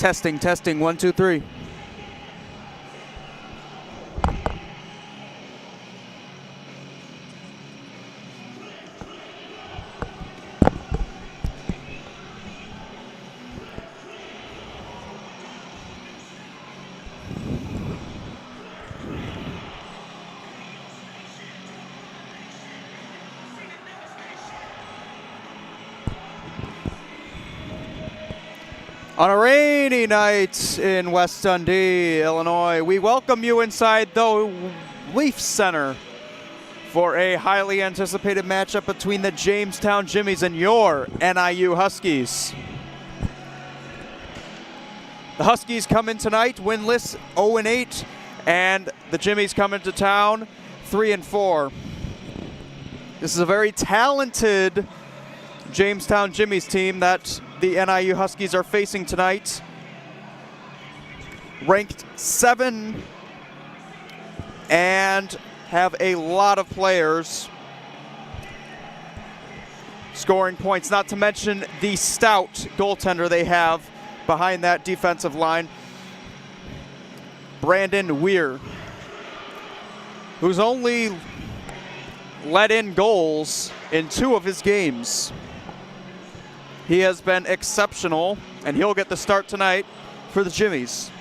Testing, testing, 1, 2, 3. On a rainy night in West Dundee, Illinois, we welcome you inside the Leaf Center for a highly anticipated matchup between the Jamestown Jimmies and your NIU Huskies. The Huskies come in tonight winless 0-8, and the Jimmies come into town 3-4. This is a very talented Jamestown Jimmies team that the NIU Huskies are facing tonight. Ranked 7 and have a lot of players scoring points, not to mention the stout goaltender they have behind that defensive line, Brandon Weir, who's only let in goals in 2 of his games. He has been exceptional, and he'll get the start tonight for the Jimmies.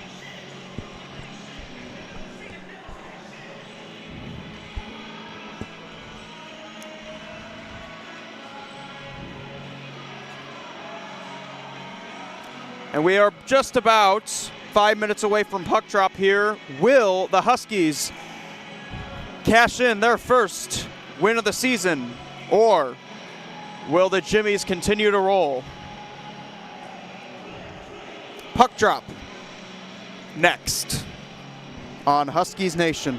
And we are just about 5 minutes away from puck drop here. Will the Huskies cash in their first win of the season, or will the Jimmies continue to roll? Puck drop next on Huskies Nation.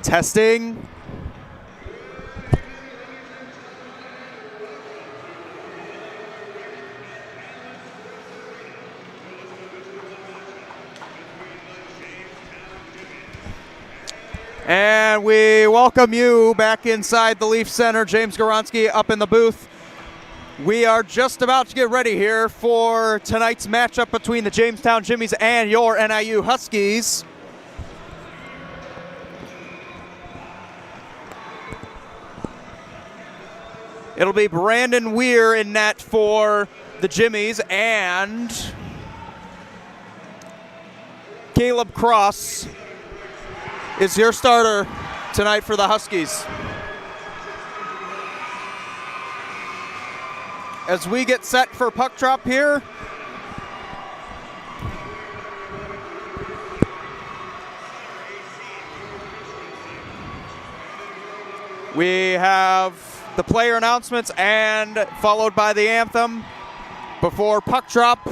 Testing. And we welcome you back inside the Leaf Center. James Goronsky up in the booth. We are just about to get ready here for tonight's matchup between the Jamestown Jimmies and your NIU Huskies. It'll be Brandon Weir in net for the Jimmies and Caleb Cross is your starter tonight for the Huskies. As we get set for puck drop here, we have the player announcements and followed by the anthem before puck drop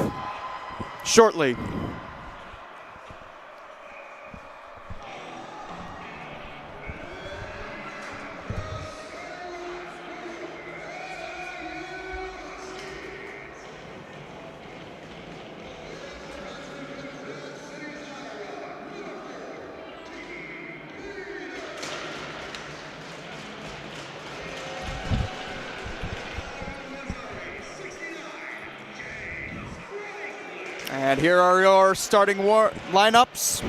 shortly. And here are your starting lineups.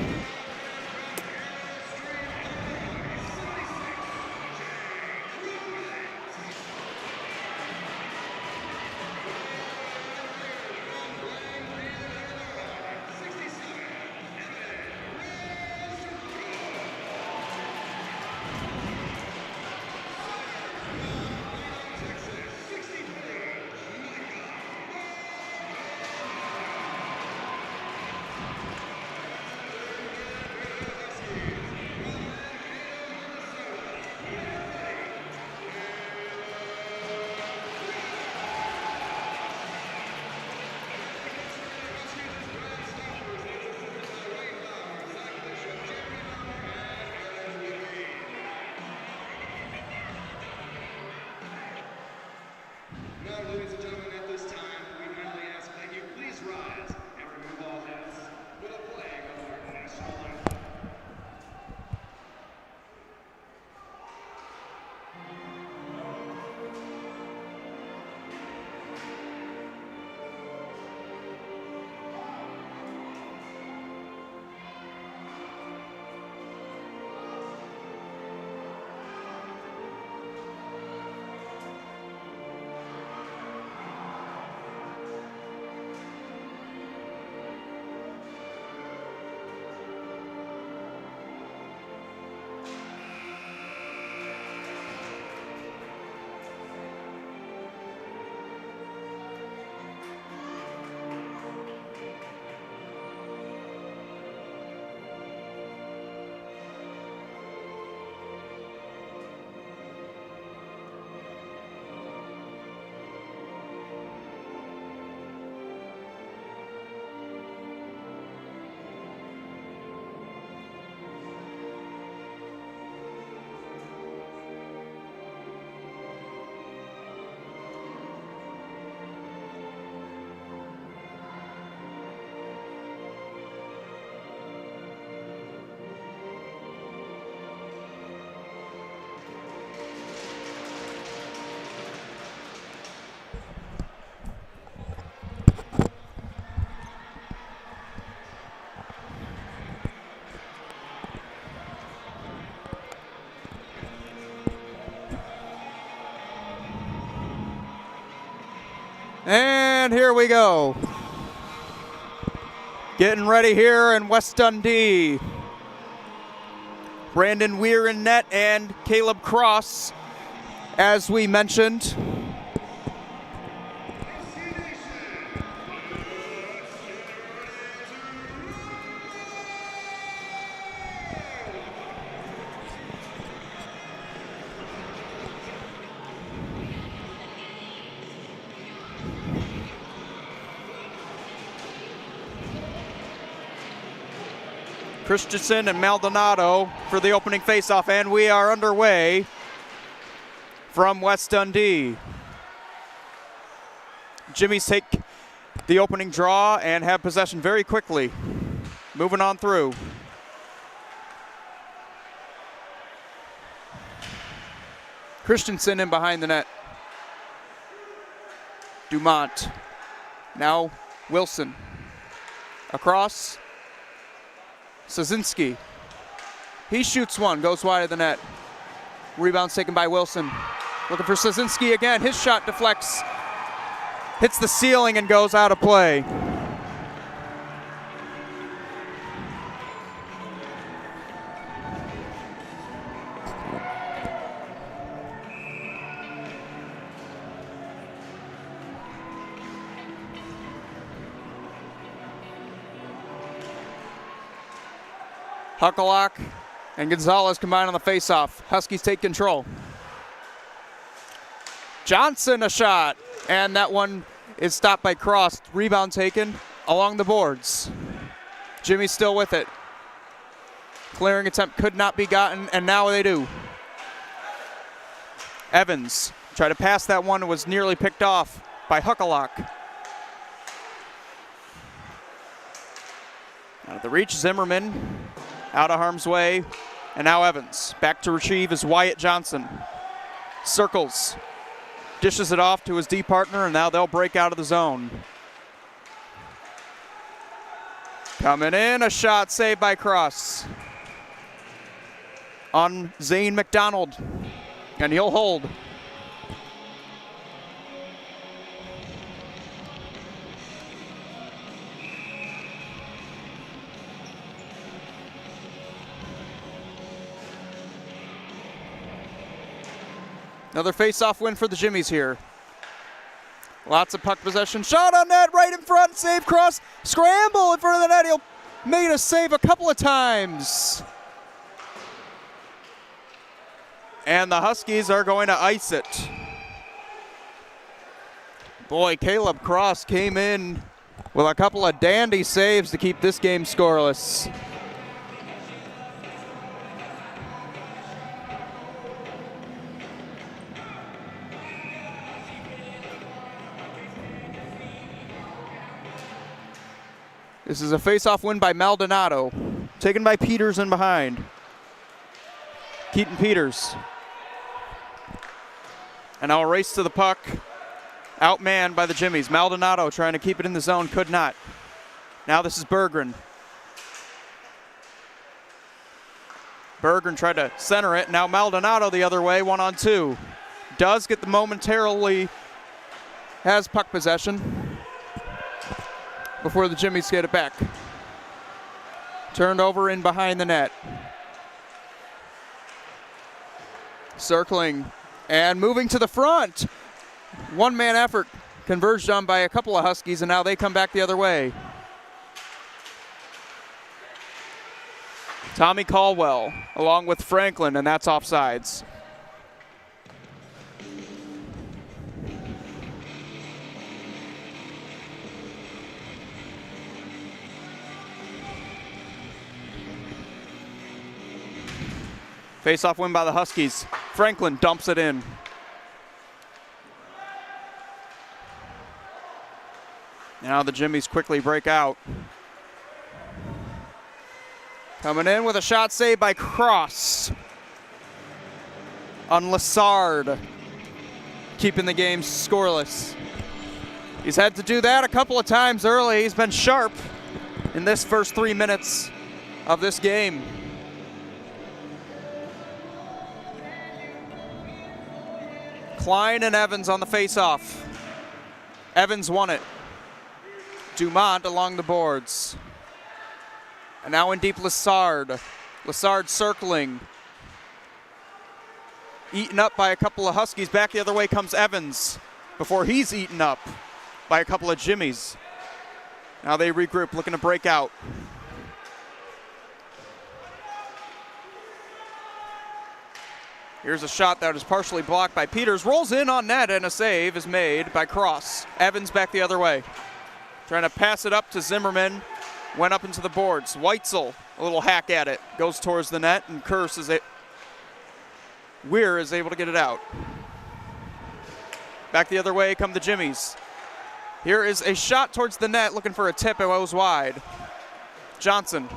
Ladies and gentlemen, at this time, we kindly ask that you please rise and remove all hats for the playing of our national anthem. And here we go. Getting ready here in West Dundee. Brandon Weir in net and Caleb Cross, as we mentioned. Christensen and Maldonado for the opening faceoff, and we are underway from West Dundee. Jimmies take the opening draw and have possession very quickly. Moving on through. Christensen in behind the net. Dumont. Now Wilson. Across. Sazinski. He shoots one, goes wide of the net. Rebound's taken by Wilson. Looking for Sazinski again. His shot deflects. Hits the ceiling and goes out of play. Huckalock and Gonzalez combine on the faceoff. Huskies take control. Johnson a shot, and that one is stopped by Cross. Rebound taken along the boards. Jimmy's still with it. Clearing attempt could not be gotten, and now they do. Evans tried to pass that one, was nearly picked off by Huckalock. Out of the reach, Zimmerman out of harm's way, and now Evans. Back to retrieve is Wyatt Johnson. Circles, dishes it off to his D partner, and now they'll break out of the zone. Coming in, a shot saved by Cross on Zane McDonald, and he'll hold. Another face-off win for the Jimmies here. Lots of puck possession. Shot on net, right in front, save Cross. Scramble in front of the net. He'll made a save a couple of times. And the Huskies are going to ice it. Boy, Caleb Cross came in with a couple of dandy saves to keep this game scoreless. This is a face-off win by Maldonado, taken by Peters in behind. Keaton Peters. And now a race to the puck, outmanned by the Jimmies. Maldonado trying to keep it in the zone, could not. Now this is Berggren. Berggren tried to center it, now Maldonado the other way, 1-on-2. Does get the momentarily, has puck possession before the Jimmies get it back. Turned over in behind the net. Circling and moving to the front. One-man effort converged on by a couple of Huskies, and now they come back the other way. Tommy Caldwell along with Franklin, and that's offsides. Face-off win by the Huskies. Franklin dumps it in. Now the Jimmies quickly break out. Coming in with a shot saved by Cross on Lassard, keeping the game scoreless. He's had to do that a couple of times early. He's been sharp in this first 3 minutes of this game. Klein and Evans on the face-off. Evans won it. Dumont along the boards. And now in deep Lassard. Lassard circling. Eaten up by a couple of Huskies. Back the other way comes Evans before he's eaten up by a couple of Jimmies. Now they regroup, looking to break out. Here's a shot that is partially blocked by Peters. Rolls in on net, and a save is made by Cross. Evans back the other way. Trying to pass it up to Zimmerman. went up into the boards. Weitzel, a little hack at it, goes towards the net, and Weir is able to get it out. Back the other way come the Jimmies. Here is a shot towards the net, looking for a tip. It goes wide. Johnson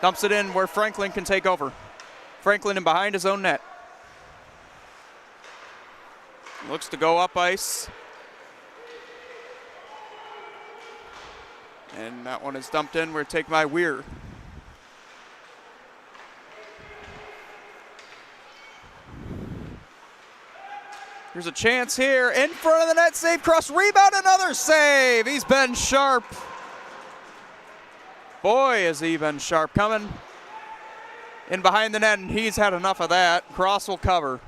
dumps it in where Franklin can take over. Franklin in behind his own net. Looks to go up ice. And that one is dumped in. We're taken by Weir. Here's a chance here. In front of the net, save, cross, rebound, another save. He's been sharp. Boy, has he been sharp. Coming in behind the net, and he's had enough of that. Cross will cover.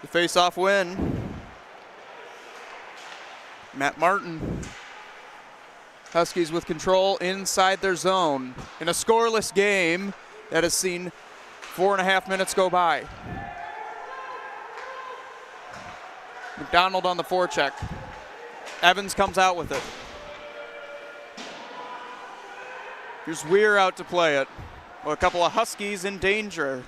The face-off win. Matt Martin. Huskies with control inside their zone in a scoreless game that has seen 4.5 minutes go by. McDonald on the forecheck. Evans comes out with it. Here's Weir out to play it. Well, a couple of Huskies in danger.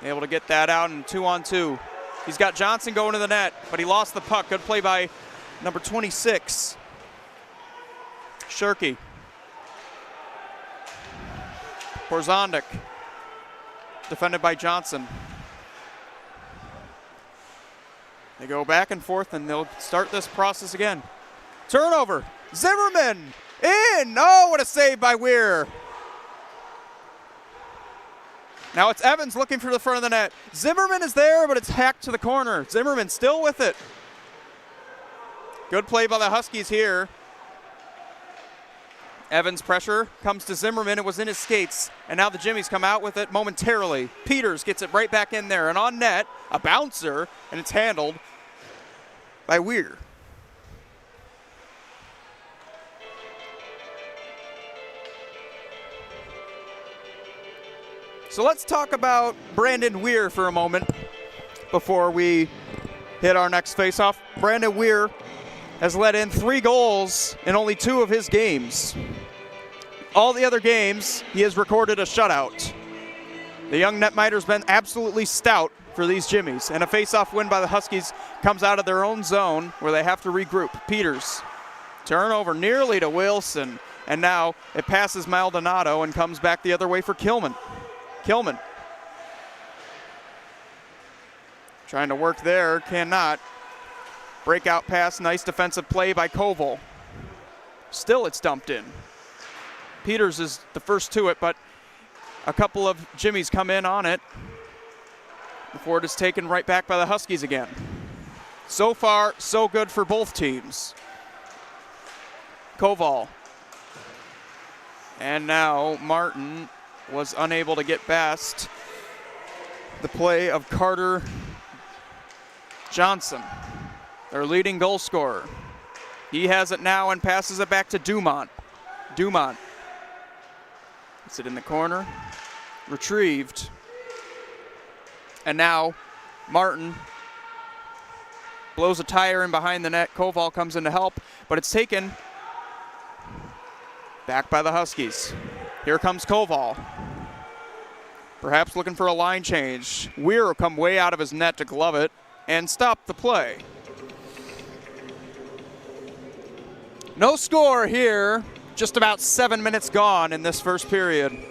Able to get that out in 2-on-2. He's got Johnson going to the net, but he lost the puck. Good play by number 26, Shirky. Porzondik, defended by Johnson. They go back and forth, and they'll start this process again. Turnover, Zimmerman, in! Oh, what a save by Weir. Now it's Evans looking for the front of the net. Zimmerman is there, but it's hacked to the corner. Zimmerman still with it. Good play by the Huskies here. Evans' pressure comes to Zimmerman. It was in his skates, and now the Jimmies come out with it momentarily. Peters gets it right back in there, and on net, a bouncer, and it's handled by Weir. So let's talk about Brandon Weir for a moment before we hit our next faceoff. Brandon Weir has let in 3 goals in only 2 of his games. All the other games, he has recorded a shutout. The young netminer's been absolutely stout for these Jimmies, and a faceoff win by the Huskies comes out of their own zone where they have to regroup. Peters, turnover nearly to Wilson, and now it passes Maldonado and comes back the other way for Kilman. Kilman trying to work there, cannot. Breakout pass, nice defensive play by Koval. Still it's dumped in. Peters is the first to it, but a couple of Jimmies come in on it before it is taken right back by the Huskies again. So far, so good for both teams. Koval. And now Martin was unable to get past the play of Carter Johnson, their leading goal scorer. He has it now and passes it back to Dumont. Dumont puts it in the corner, retrieved. And now Martin blows a tire in behind the net. Koval comes in to help, but it's taken back by the Huskies. Here comes Koval. Perhaps looking for a line change. Weir will come way out of his net to glove it and stop the play. No score here. Just about 7 minutes gone in this first period. And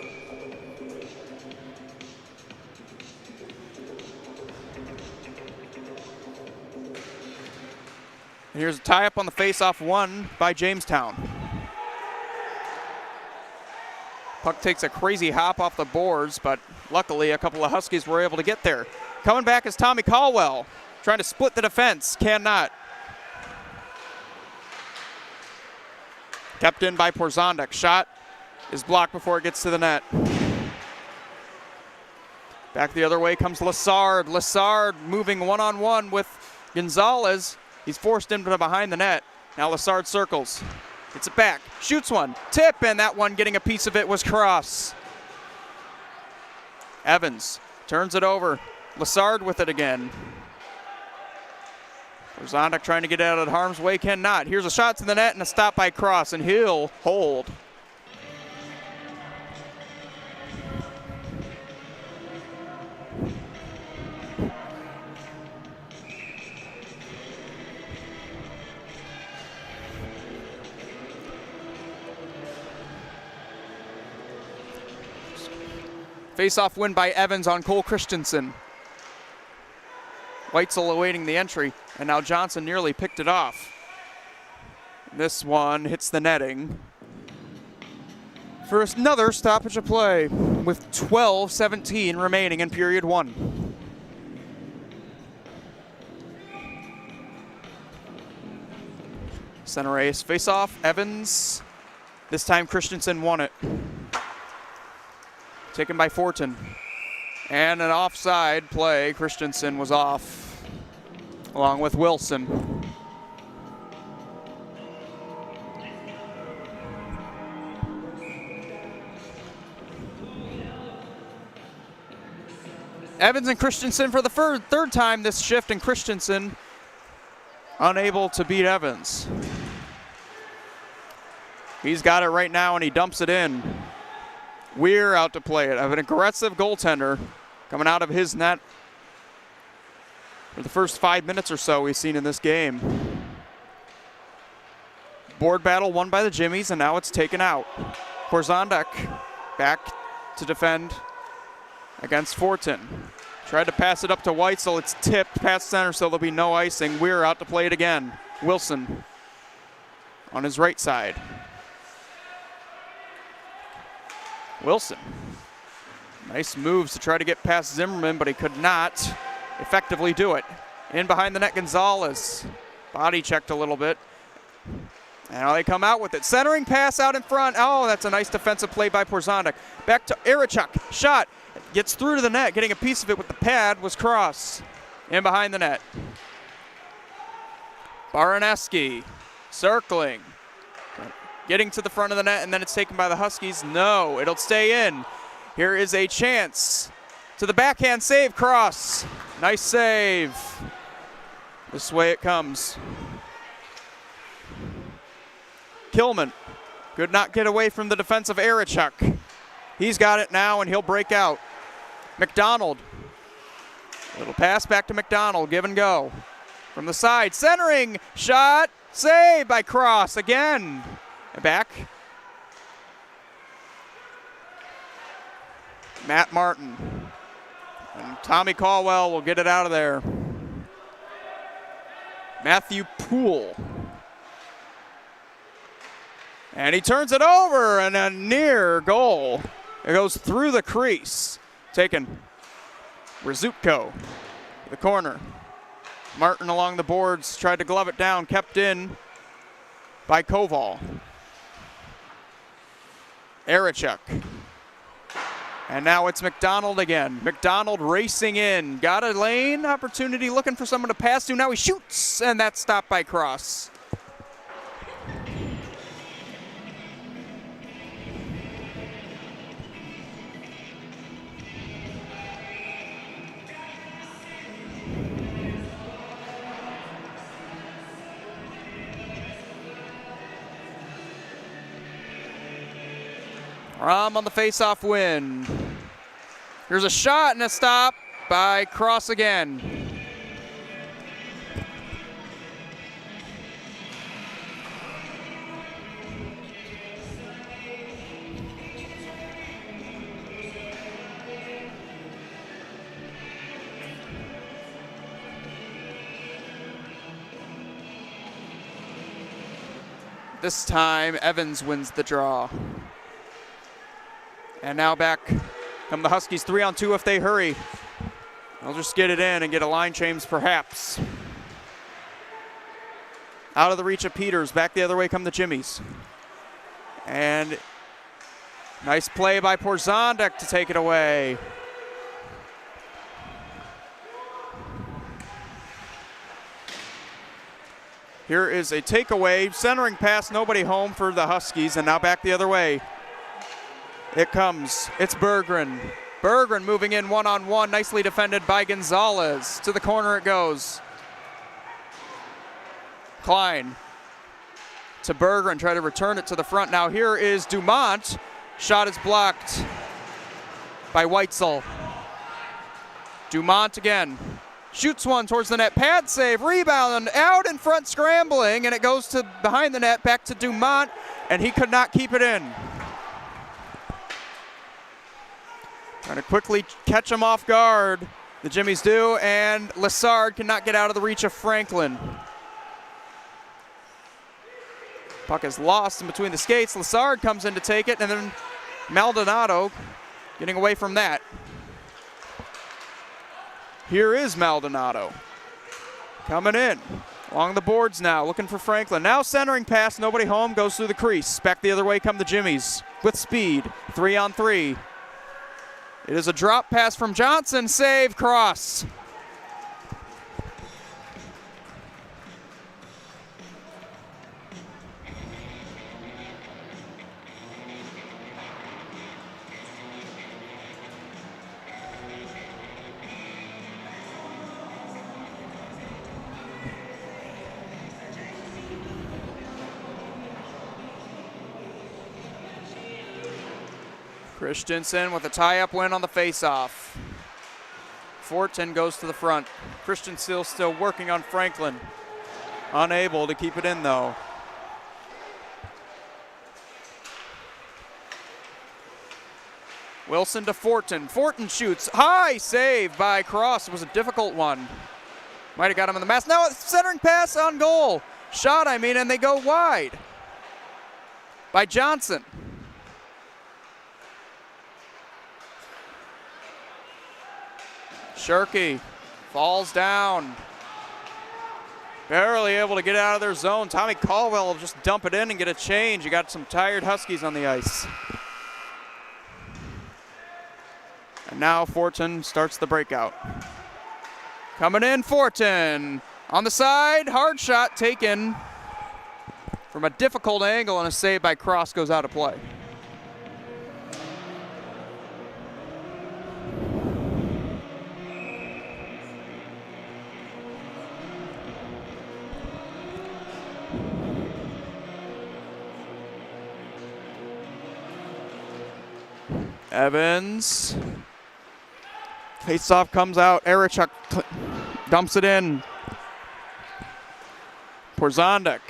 here's a tie-up on the face-off won by Jamestown. Puck takes a crazy hop off the boards, but luckily a couple of Huskies were able to get there. Coming back is Tommy Caldwell, trying to split the defense, cannot. Kept in by Porzondik. Shot is blocked before it gets to the net. Back the other way comes Lassard. Lassard moving one-on-one with Gonzalez. He's forced into behind the net. Now Lassard circles. Gets it back. Shoots one. Tip, and that one getting a piece of it was cross. Evans turns it over. Lassard with it again. Zondak trying to get out of harm's way, cannot. Here's a shot to the net and a stop by Cross, and he'll hold. Face-off win by Evans on Cole Christensen. Weitzel awaiting the entry, and now Johnson nearly picked it off. This one hits the netting for another stoppage of play with 12:17 remaining in period one. Center ace face-off, Evans. This time Christensen won it. Taken by Fortin. And an offside play. Christensen was off, along with Wilson. Evans and Christensen for the third time this shift, and Christensen unable to beat Evans. He's got it right now, and he dumps it in. Weir out to play it. An aggressive goaltender coming out of his net for the first 5 minutes or so we've seen in this game. Board battle won by the Jimmies, and now it's taken out. Porzondek back to defend against Fortin. Tried to pass it up to Weitzel. It's tipped past center, so there'll be no icing. Weir out to play it again. Wilson on his right side. Wilson. Nice moves to try to get past Zimmerman, but he could not effectively do it. In behind the net, Gonzalez. Body checked a little bit. And now they come out with it. Centering pass out in front. Oh, that's a nice defensive play by Porzondek. Back to Irichuk. Shot. Gets through to the net. Getting a piece of it with the pad was Cross. In behind the net. Baraneski circling. Getting to the front of the net, and then it's taken by the Huskies. No, it'll stay in. Here is a chance to the backhand save, Cross. Nice save. This way it comes. Kilman could not get away from the defense of Irichuk. He's got it now, and he'll break out. McDonald. Little pass back to McDonald, give and go. From the side, centering, shot, save by Cross again. Back. Matt Martin. And Tommy Caldwell will get it out of there. Matthew Poole. And he turns it over, and a near goal. It goes through the crease. Taken. Rzutko. The corner. Martin along the boards, tried to glove it down, kept in by Koval. Irichuk. And now it's McDonald again. McDonald racing in. Got a lane opportunity, looking for someone to pass to. Now he shoots, and that's stopped by Cross. Rom on the face-off win. Here's a shot and a stop by Cross again. This time, Evans wins the draw. And now back come the Huskies, 3-on-2 if they hurry. They'll just get it in and get a line change perhaps. Out of the reach of Peters, back the other way come the Jimmies. And nice play by Porzondek to take it away. Here is a takeaway, centering pass, nobody home for the Huskies, and now back the other way. It comes. It's Berggren. Berggren moving in one-on-one, nicely defended by Gonzalez. To the corner it goes. Klein to Berggren, try to return it to the front. Now here is Dumont. Shot is blocked by Weitzel. Dumont again. Shoots one towards the net. Pad save, rebound, out in front scrambling, and it goes to behind the net, back to Dumont, and he could not keep it in. Trying to quickly catch him off guard. The Jimmies do, and Lessard cannot get out of the reach of Franklin. Puck is lost in between the skates. Lessard comes in to take it, and then Maldonado getting away from that. Here is Maldonado coming in along the boards now, looking for Franklin. Now centering pass, nobody home, goes through the crease. Back the other way come the Jimmies with speed, 3-on-3. It is a drop pass from Johnson, save, cross. Christensen with a tie-up win on the face-off. Fortin goes to the front. Christensen still working on Franklin. Unable to keep it in, though. Wilson to Fortin. Fortin shoots. High save by Cross. It was a difficult one. Might have got him in the mask. Now a centering pass on goal. Shot, I mean, and they go wide by Johnson. Shirky falls down. Barely able to get out of their zone. Tommy Caldwell will just dump it in and get a change. You got some tired Huskies on the ice. And now Fortin starts the breakout. Coming in, Fortin. On the side, hard shot taken from a difficult angle, and a save by Cross goes out of play. Evans. Face-off comes out. Erichuk dumps it in. Porzondek.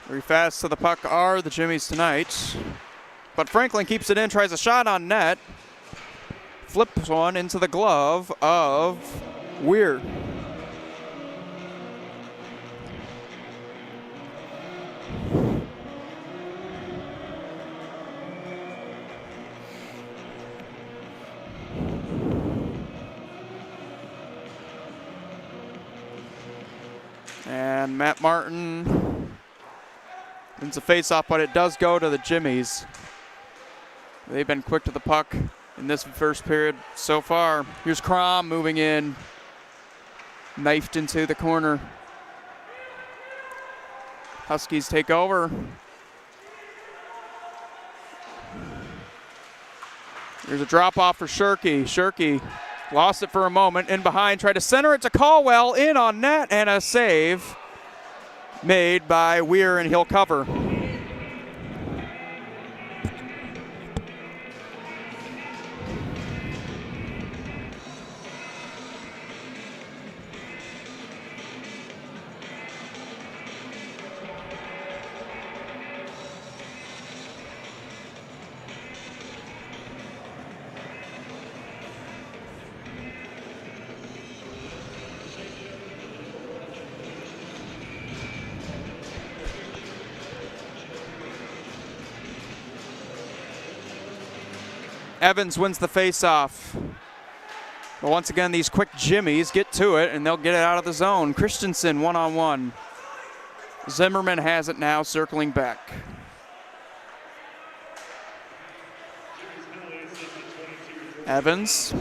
Very fast to the puck are the Jimmies tonight. But Franklin keeps it in, tries a shot on net. Flips one into the glove of Weir. And Matt Martin wins the face-off, but it does go to the Jimmies. They've been quick to the puck in this first period so far. Here's Crom moving in, knifed into the corner. Huskies take over. Here's a drop-off for Shirky. Shirky lost it for a moment, in behind, tried to center it to Caldwell, in on net, and a save made by Weir, and he'll cover. Evans wins the face-off. But once again, these quick Jimmies get to it, and they'll get it out of the zone. Christensen one-on-one. Zimmerman has it now, circling back. Evans.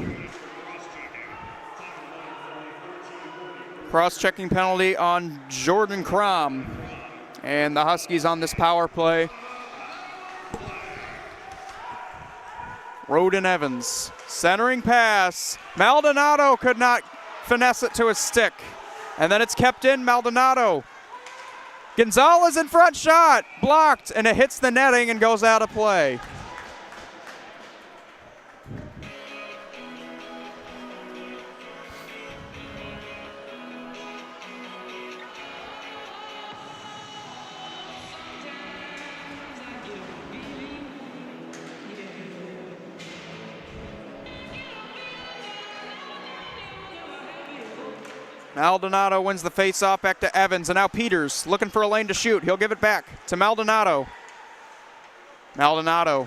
Cross-checking penalty on Jordan Crom. And the Huskies on this power play. Roden Evans, centering pass. Maldonado could not finesse it to his stick. And then it's kept in, Maldonado. Gonzalez in front, shot, blocked, and it hits the netting and goes out of play. Maldonado wins the face-off back to Evans, and now Peters looking for a lane to shoot. He'll give it back to Maldonado. Maldonado.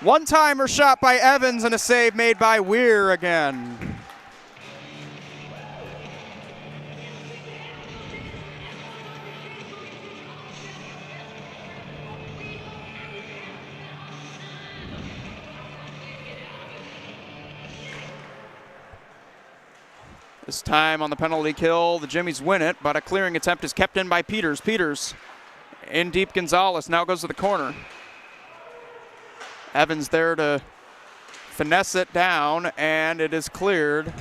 One-timer shot by Evans and a save made by Weir again. This time on the penalty kill, the Jimmies win it, but a clearing attempt is kept in by Peters. Peters in deep. Gonzalez now goes to the corner. Evans there to finesse it down, and it is cleared.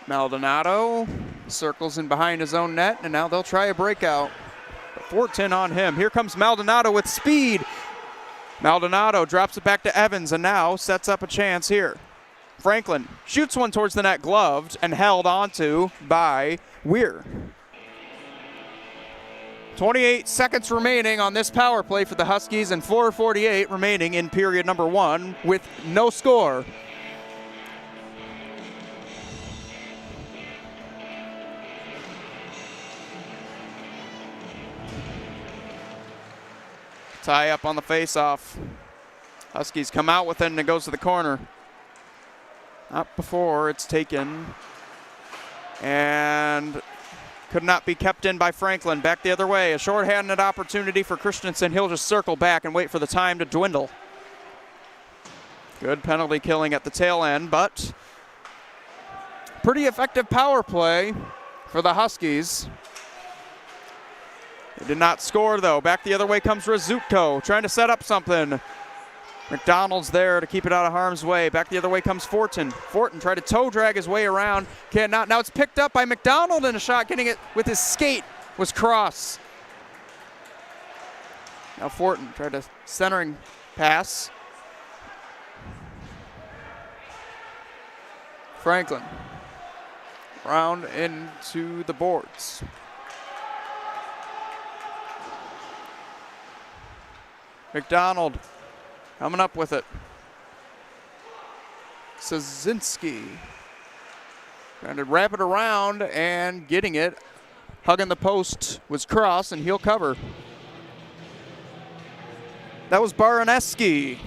Maldonado circles in behind his own net, and now they'll try a breakout. 4-10 on him. Here comes Maldonado with speed. Maldonado drops it back to Evans and now sets up a chance here. Franklin shoots one towards the net, gloved and held onto by Weir. 28 seconds remaining on this power play for the Huskies and 4:48 remaining in period number 1 with no score. Tie up on the face-off. Huskies come out with it and it goes to the corner. Not before it's taken. And could not be kept in by Franklin. Back the other way. A shorthanded opportunity for Christensen. He'll just circle back and wait for the time to dwindle. Good penalty killing at the tail end, but pretty effective power play for the Huskies. They did not score, though. Back the other way comes Rizzuto, trying to set up something. McDonald's there to keep it out of harm's way. Back the other way comes Fortin. Fortin tried to toe drag his way around. Cannot. Now it's picked up by McDonald, and a shot getting it with his skate was cross. Now Fortin tried a centering pass. Franklin round into the boards. McDonald coming up with it. Szynski trying to wrap it around and getting it. Hugging the post was Cross, and he'll cover. That was Baraneski.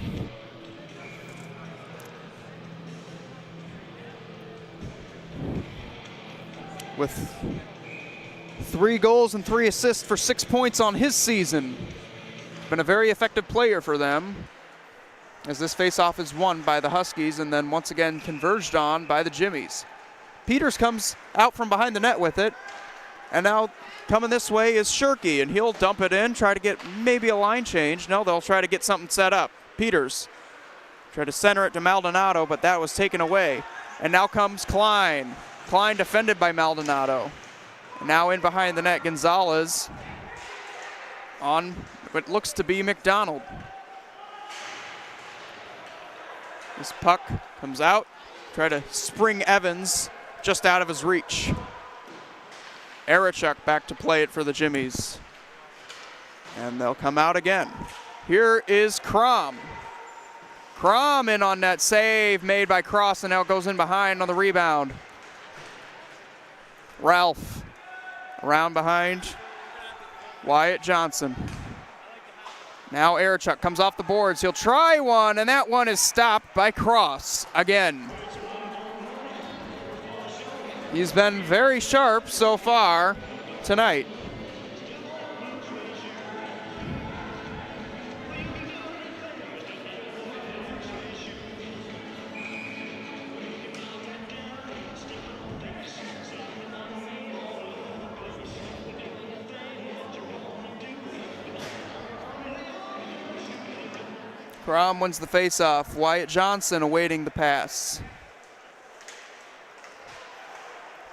With 3 goals and 3 assists for 6 points on his season. Been a very effective player for them, as this faceoff is won by the Huskies and then once again converged on by the Jimmies. Peters comes out from behind the net with it, and now coming this way is Shirky, and he'll dump it in, try to get maybe a line change. No, they'll try to get something set up. Peters tried to center it to Maldonado, but that was taken away. And now comes Klein. Klein defended by Maldonado. And now in behind the net, Gonzalez on what looks to be McDonald. This puck comes out. Try to spring Evans just out of his reach. Erichuk back to play it for the Jimmies. And they'll come out again. Here is Crom. Crom in on that save made by Cross, and now goes in behind on the rebound. Ralph around behind Wyatt Johnson. Now Erichuk comes off the boards. He'll try one, and that one is stopped by Cross again. He's been very sharp so far tonight. Crom wins the faceoff. Wyatt Johnson awaiting the pass.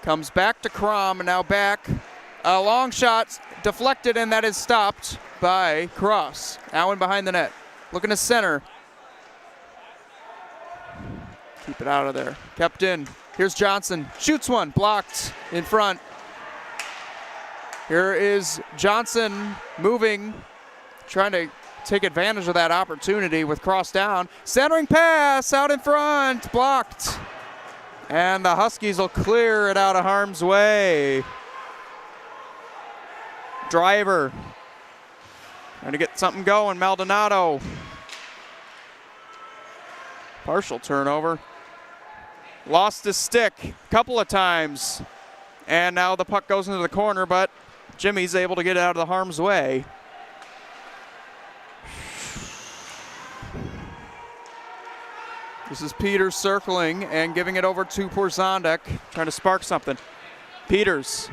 Comes back to Crom, and now back. A long shot deflected, and that is stopped by Cross. Allen behind the net. Looking to center. Keep it out of there. Kept in. Here's Johnson. Shoots one. Blocked in front. Here is Johnson moving, trying to take advantage of that opportunity with Cross down. Centering pass out in front. Blocked. And the Huskies will clear it out of harm's way. Driver. Trying to get something going. Maldonado. Partial turnover. Lost his stick a couple of times. And now the puck goes into the corner, but Jimmy's able to get it out of the harm's way. This is Peters circling and giving it over to Porzondek, trying to spark something. Peters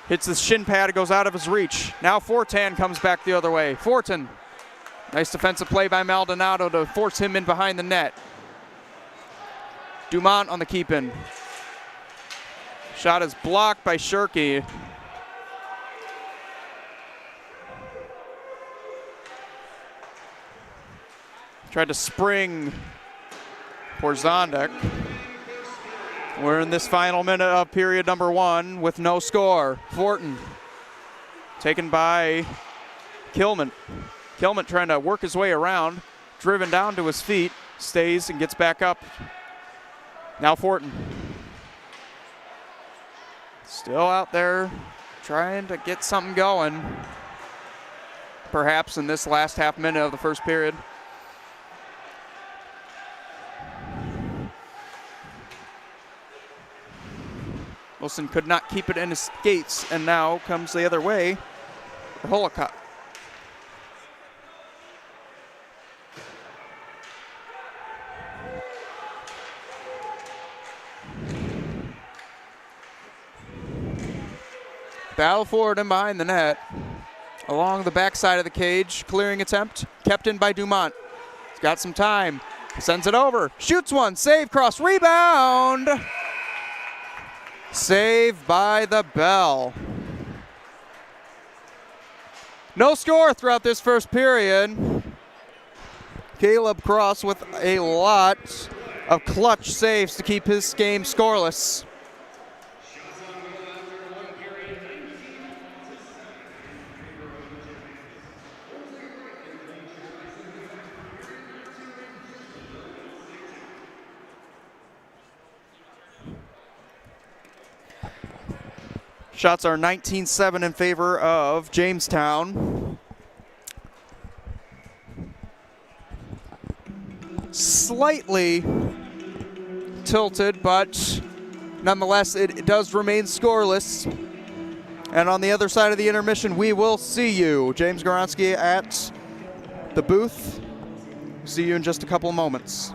hits the shin pad, it goes out of his reach. Now Fortan comes back the other way. Fortin, nice defensive play by Maldonado to force him in behind the net. Dumont on the keep-in. Shot is blocked by Shirky. Tried to spring Porzondek. We're in this final minute of period number 1 with no score. Fortin taken by Kilman. Kilman trying to work his way around, driven down to his feet, stays and gets back up. Now Fortin. Still out there trying to get something going. Perhaps in this last half minute of the first period. Wilson could not keep it in his skates, and now comes the other way for Holocup. Battle forward and behind the net. Along the backside of the cage, clearing attempt, kept in by Dumont. He's got some time, sends it over, shoots one, save, cross, rebound. Save by the Bell. No score throughout this first period. Caleb Cross with a lot of clutch saves to keep his game scoreless. Shots are 19-7 in favor of Jamestown. Slightly tilted, but nonetheless, it does remain scoreless. And on the other side of the intermission, we will see you. James Goronsky at the booth. See you in just a couple of moments.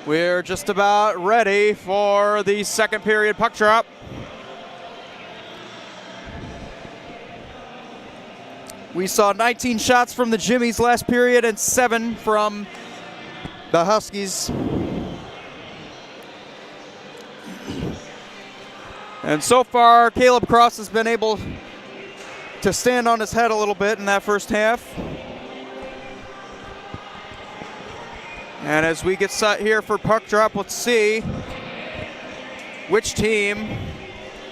We're just about ready for the second period puck drop. We saw 19 shots from the Jimmies last period and 7 from the Huskies. And so far, Caleb Cross has been able to stand on his head a little bit in that first half. And as we get set here for puck drop, let's see which team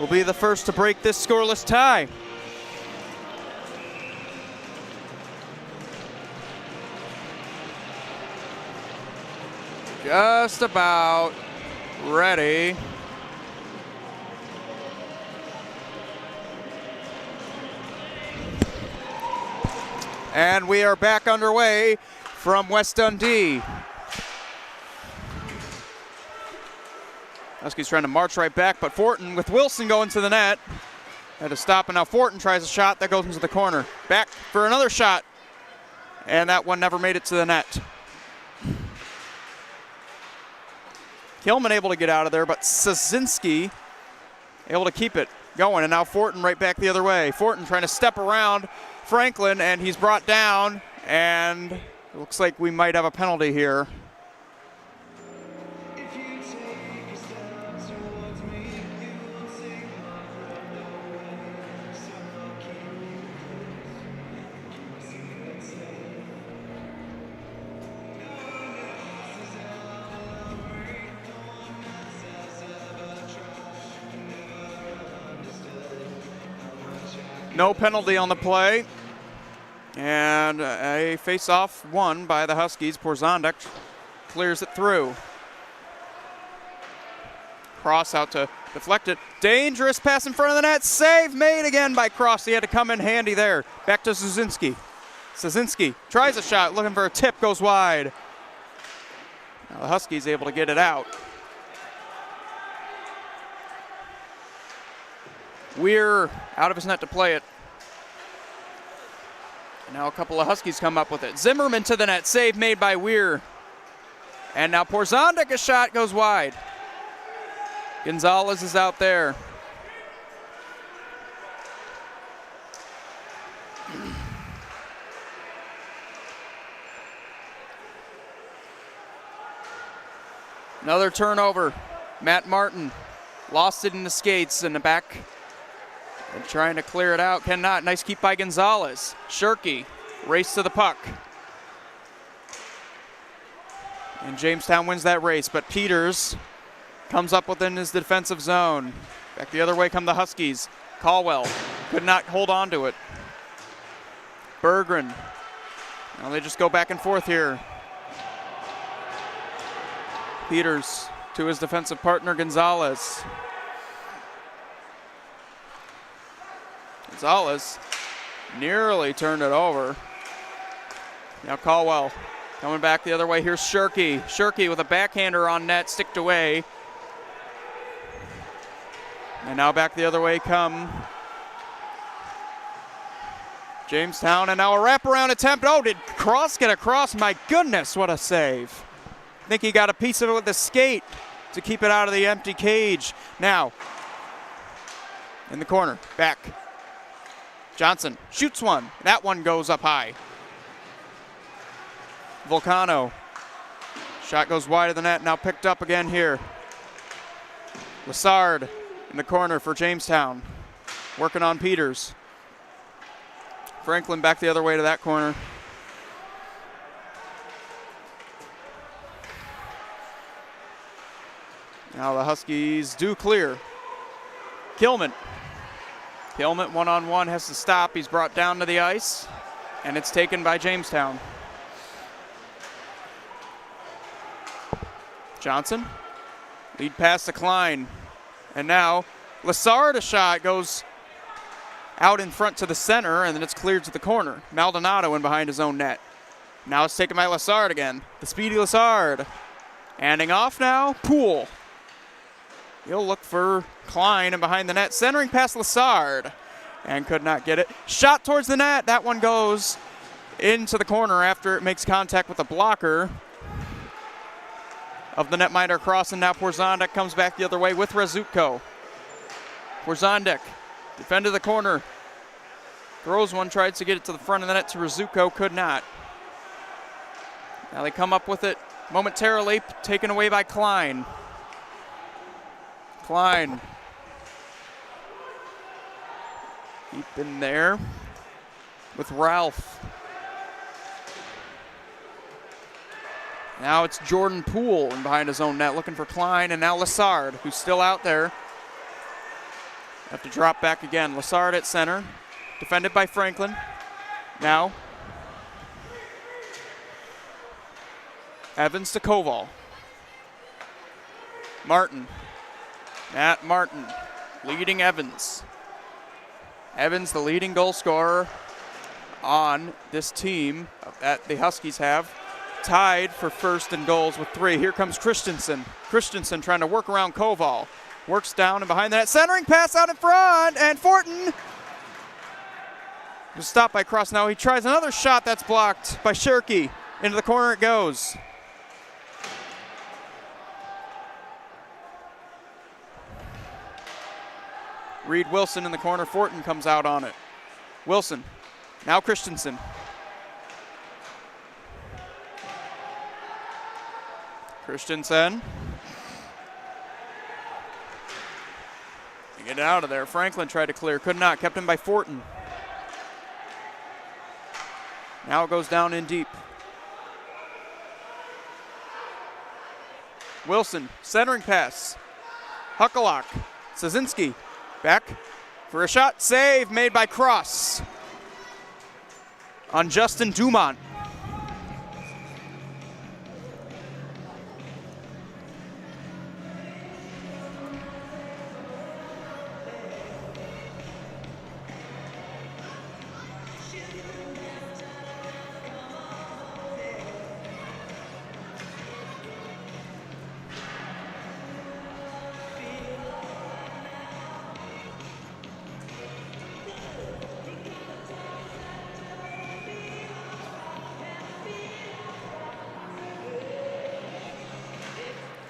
will be the first to break this scoreless tie. Just about ready. And we are back underway from West Dundee. Huskies trying to march right back, but Fortin with Wilson going to the net. Had to stop, and now Fortin tries a shot that goes into the corner. Back for another shot, and that one never made it to the net. Kilman able to get out of there, but Sazinski able to keep it going, and now Fortin right back the other way. Fortin trying to step around Franklin, and he's brought down, and it looks like we might have a penalty here. No penalty on the play. And a face-off won by the Huskies. Porzondek clears it through. Cross out to deflect it. Dangerous pass in front of the net. Save made again by Cross. He had to come in handy there. Back to Sazinski. Sazinski tries a shot, looking for a tip, goes wide. Now the Huskies able to get it out. Weir out of his net to play it. Now a couple of Huskies come up with it. Zimmerman to the net, save made by Weir. And now Porzondek, a shot goes wide. Gonzalez is out there. Another turnover. Matt Martin lost it in the skates in the back. And trying to clear it out, cannot. Nice keep by Gonzalez. Shirky, race to the puck. And Jamestown wins that race, but Peters comes up within his defensive zone. Back the other way come the Huskies. Caldwell could not hold on to it. Berggren. Now they just go back and forth here. Peters to his defensive partner, Gonzalez. Gonzalez nearly turned it over. Now Caldwell coming back the other way. Here's Shirky. Shirky with a backhander on net, sticked away. And now back the other way come Jamestown, and now a wraparound attempt. Oh, did Cross get across? My goodness, what a save. I think he got a piece of it with the skate to keep it out of the empty cage. Now, in the corner, back. Johnson shoots one. That one goes up high. Volcano. Shot goes wide of the net, now picked up again here. Lassard in the corner for Jamestown. Working on Peters. Franklin back the other way to that corner. Now the Huskies do clear. Kilman. Kilman one-on-one has to stop. He's brought down to the ice, and it's taken by Jamestown. Johnson, lead pass to Klein. And now Lassard, a shot, goes out in front to the center, and then it's cleared to the corner. Maldonado in behind his own net. Now it's taken by Lassard again. The speedy Lassard. Handing off now, Poole. He'll look for Klein and behind the net, centering past Lassard, and could not get it. Shot towards the net. That one goes into the corner after it makes contact with the blocker. of the netminder cross, and now Porzondek comes back the other way with Razutko. Porzondek defended the corner. Throws one, tries to get it to the front of the net to Razutko, could not. Now they come up with it momentarily, taken away by Klein. Klein. Deep in there with Ralph. Now it's Jordan Poole in behind his own net looking for Klein, and now Lassard, who's still out there. Have to drop back again. Lassard at center, defended by Franklin. Now Evans to Koval. Martin. Matt Martin leading Evans. Evans, the leading goal scorer on this team that the Huskies have. Tied for first in goals with 3. Here comes Christensen. Christensen trying to work around Koval. Works down and behind the net. Centering pass out in front, and Fortin was stopped by Cross. Now he tries another shot that's blocked by Shirky. Into the corner it goes. Reed Wilson in the corner. Fortin comes out on it. Wilson. Now Christensen. Christensen. Get it out of there. Franklin tried to clear. Could not. Kept him by Fortin. Now it goes down in deep. Wilson. Centering pass. Huckalock. Sazinski. Back for a shot. Save made by Cross on Justin Dumont.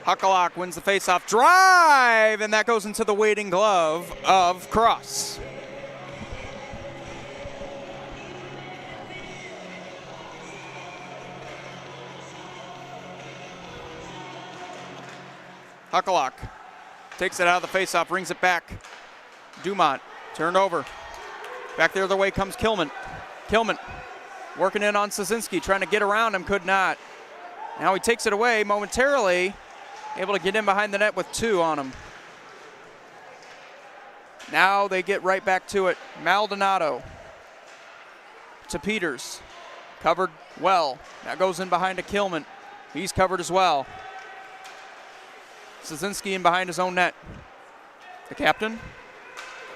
Huckalock wins the faceoff. Drive! And that goes into the waiting glove of Cross. Huckalock takes it out of the faceoff, brings it back. Dumont turned over. Back the other way comes Kilman. Kilman working in on Sazinski, trying to get around him, could not. Now he takes it away momentarily. Able to get in behind the net with 2 on him. Now they get right back to it. Maldonado to Peters. Covered well. Now goes in behind to Kilman. He's covered as well. Sazinski in behind his own net. The captain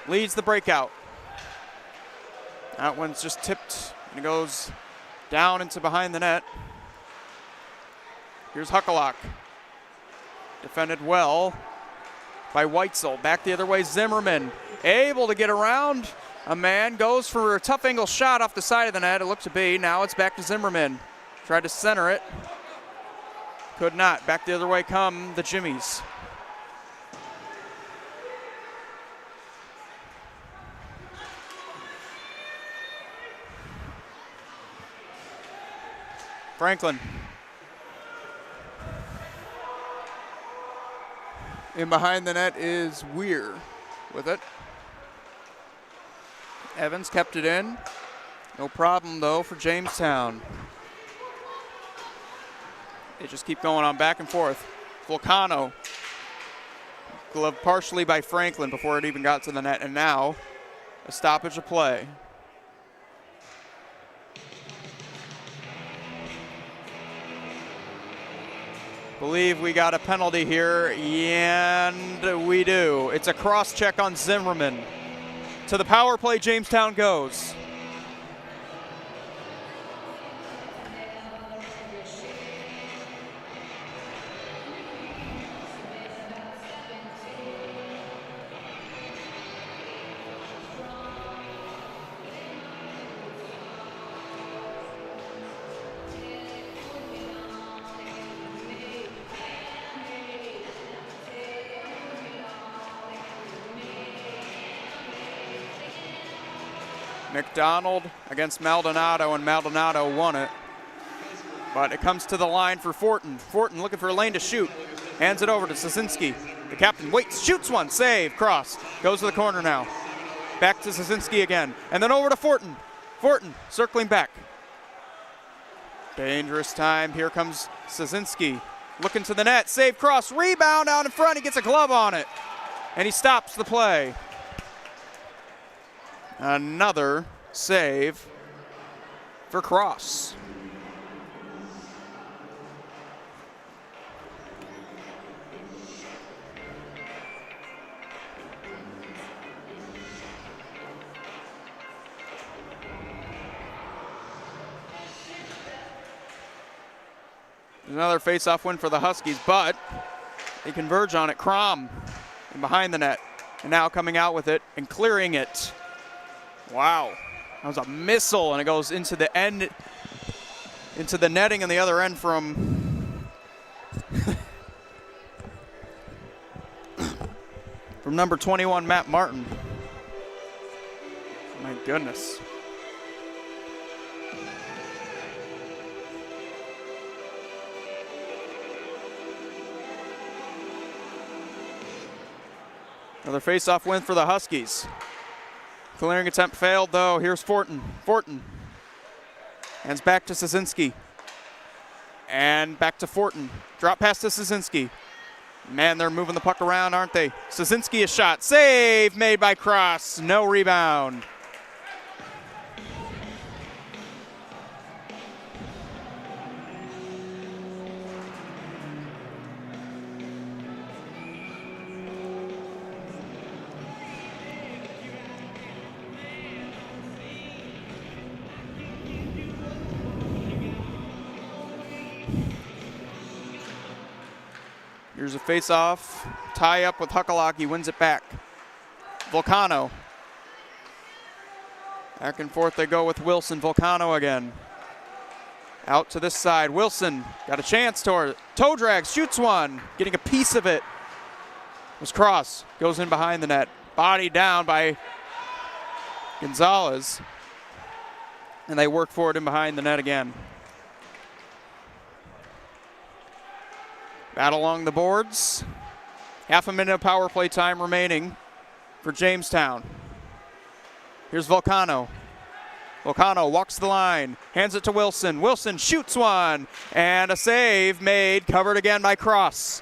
leads the breakout. That one's just tipped and it goes down into behind the net. Here's Huckalock. Defended well by Weitzel. Back the other way, Zimmerman. Able to get around a man. Goes for a tough angle shot off the side of the net. It looked to be. Now it's back to Zimmerman. Tried to center it. Could not. Back the other way come the Jimmies. Franklin. In behind the net is Weir with it. Evans kept it in. No problem, though, for Jamestown. They just keep going on back and forth. Volcano. Gloved partially by Franklin before it even got to the net. And now a stoppage of play. Believe we got a penalty here, and we do. It's a cross check on Zimmerman. To the power play, Jamestown goes. McDonald against Maldonado, and Maldonado won it. But it comes to the line for Fortin. Fortin looking for a lane to shoot. Hands it over to Sosinski. The captain waits, shoots one, save, cross. Goes to the corner now. Back to Sosinski again. And then over to Fortin. Fortin circling back. Dangerous time. Here comes Sosinski. Looking to the net. Save, cross, rebound out in front. He gets a glove on it. And he stops the play. Another save for Cross. Another face-off win for the Huskies, but they converge on it. Crom in behind the net, and now coming out with it and clearing it. Wow, that was a missile, and it goes into the end, into the netting on the other end from from number 21, Matt Martin. My goodness. Another face-off win for the Huskies. Clearing attempt failed, though. Here's Fortin. Fortin. Hands back to Sosinski. And back to Fortin. Drop pass to Sosinski. Man, they're moving the puck around, aren't they? Sosinski a shot. Save made by Cross. No rebound. Here's a face-off, tie-up with Huckalaki, wins it back. Volcano. Back and forth they go with Wilson. Volcano again. Out to this side. Wilson got a chance toward it. Toe drag, shoots one. Getting a piece of it was Cross. Goes in behind the net. Body down by Gonzalez. And they work for it in behind the net again. Battle along the boards. Half a minute of power play time remaining for Jamestown. Here's Volcano. Volcano walks the line, hands it to Wilson. Wilson shoots one, and a save made, covered again by Cross.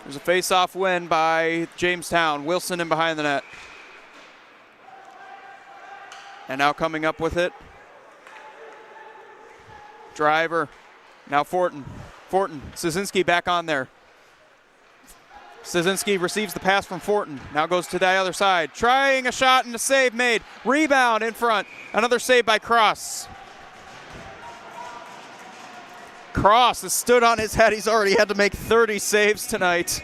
There's a face-off win by Jamestown. Wilson in behind the net. And now coming up with it. Driver. Now Fortin. Fortin. Sosinski back on there. Sosinski receives the pass from Fortin. Now goes to the other side. Trying a shot and a save made. Rebound in front. Another save by Cross. Cross has stood on his head. He's already had to make 30 saves tonight.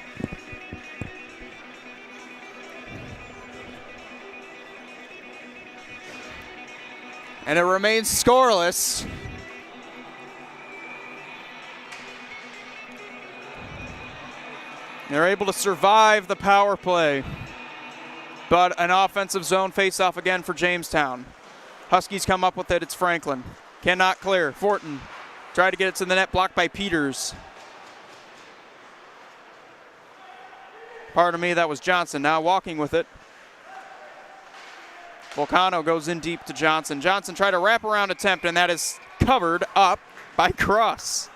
And it remains scoreless. They're able to survive the power play. But an offensive zone face-off again for Jamestown. Huskies come up with it. It's Franklin. Cannot clear. Fortin. Tried to get it to the net, blocked by Peters. Pardon me, that was Johnson. Now walking with it. Volcano goes in deep to Johnson. Johnson tried a wraparound attempt, and that is covered up by Cross.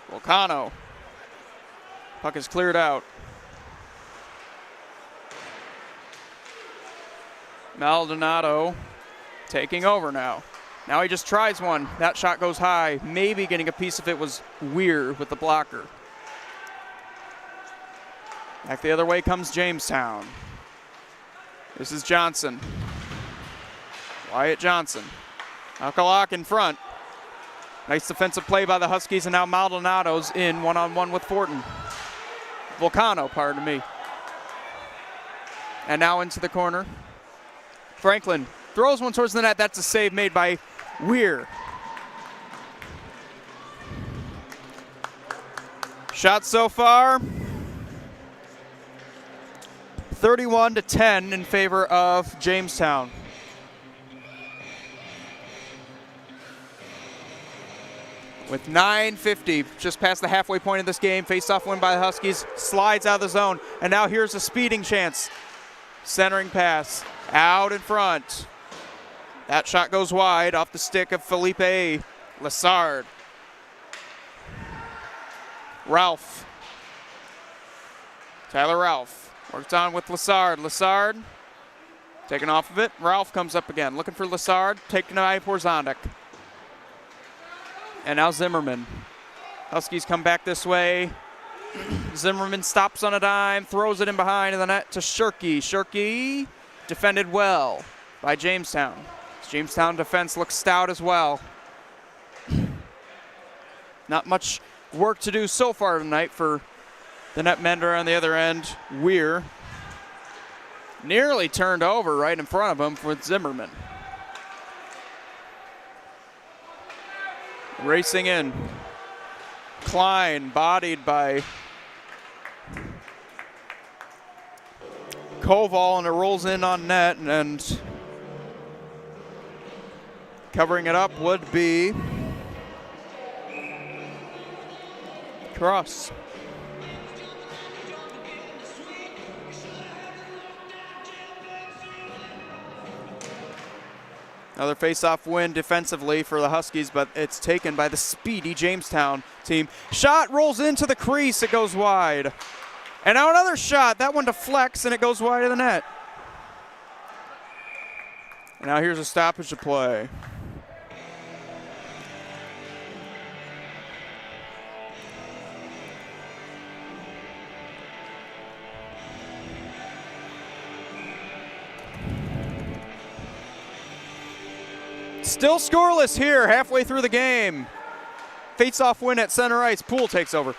Volcano. Puck is cleared out. Maldonado taking over now. Now he just tries one. That shot goes high. Maybe getting a piece of it was Weir with the blocker. Back the other way comes Jamestown. This is Johnson. Wyatt Johnson. Alcalock in front. Nice defensive play by the Huskies, and now Maldonado's in one-on-one with Fortin. Volcano, pardon me. And now into the corner. Franklin throws one towards the net. That's a save made by Weir. Shots so far, 31-10 in favor of Jamestown. With 9:50, just past the halfway point of this game, face-off win by the Huskies, slides out of the zone, and now here's a speeding chance. Centering pass, out in front. That shot goes wide off the stick of Felipe Lessard. Ralph. Tyler Ralph works on with Lessard. Lessard taken off of it. Ralph comes up again, looking for Lessard, taken by Porzondik. And now Zimmerman. Huskies come back this way. Zimmerman stops on a dime, throws it in behind the net to Shirky. Shirky defended well by Jamestown. Jamestown defense looks stout as well. Not much work to do so far tonight for the net mender on the other end. Weir nearly turned over right in front of him with Zimmerman. Racing in. Klein bodied by Koval, and it rolls in on net, and covering it up would be Cross. Another face-off win defensively for the Huskies, but it's taken by the speedy Jamestown team. Shot rolls into the crease, it goes wide. And now another shot, that one deflects and it goes wide of the net. And now here's a stoppage of play. Still scoreless here, halfway through the game. Face-off win at center ice. Poole takes over.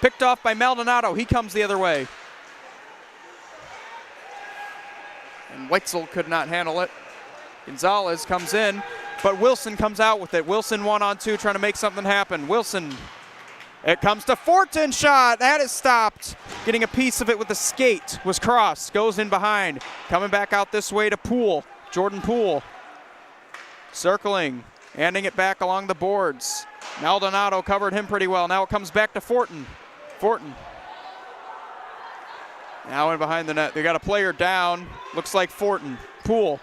Picked off by Maldonado. He comes the other way. And Weitzel could not handle it. Gonzalez comes in, but Wilson comes out with it. Wilson 1-on-2 trying to make something happen. Wilson, it comes to Fortin, shot. That is stopped. Getting a piece of it with the skate was Cross. Goes in behind. Coming back out this way to Poole. Jordan Poole. Circling, handing it back along the boards. Maldonado covered him pretty well. Now it comes back to Fortin. Fortin. Now in behind the net. They got a player down. Looks like Fortin. Poole.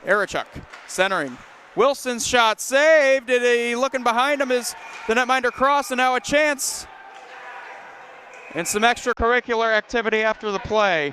Erichuk centering. Wilson's shot saved. Looking behind him is the netminder Cross, and now a chance. And some extracurricular activity after the play.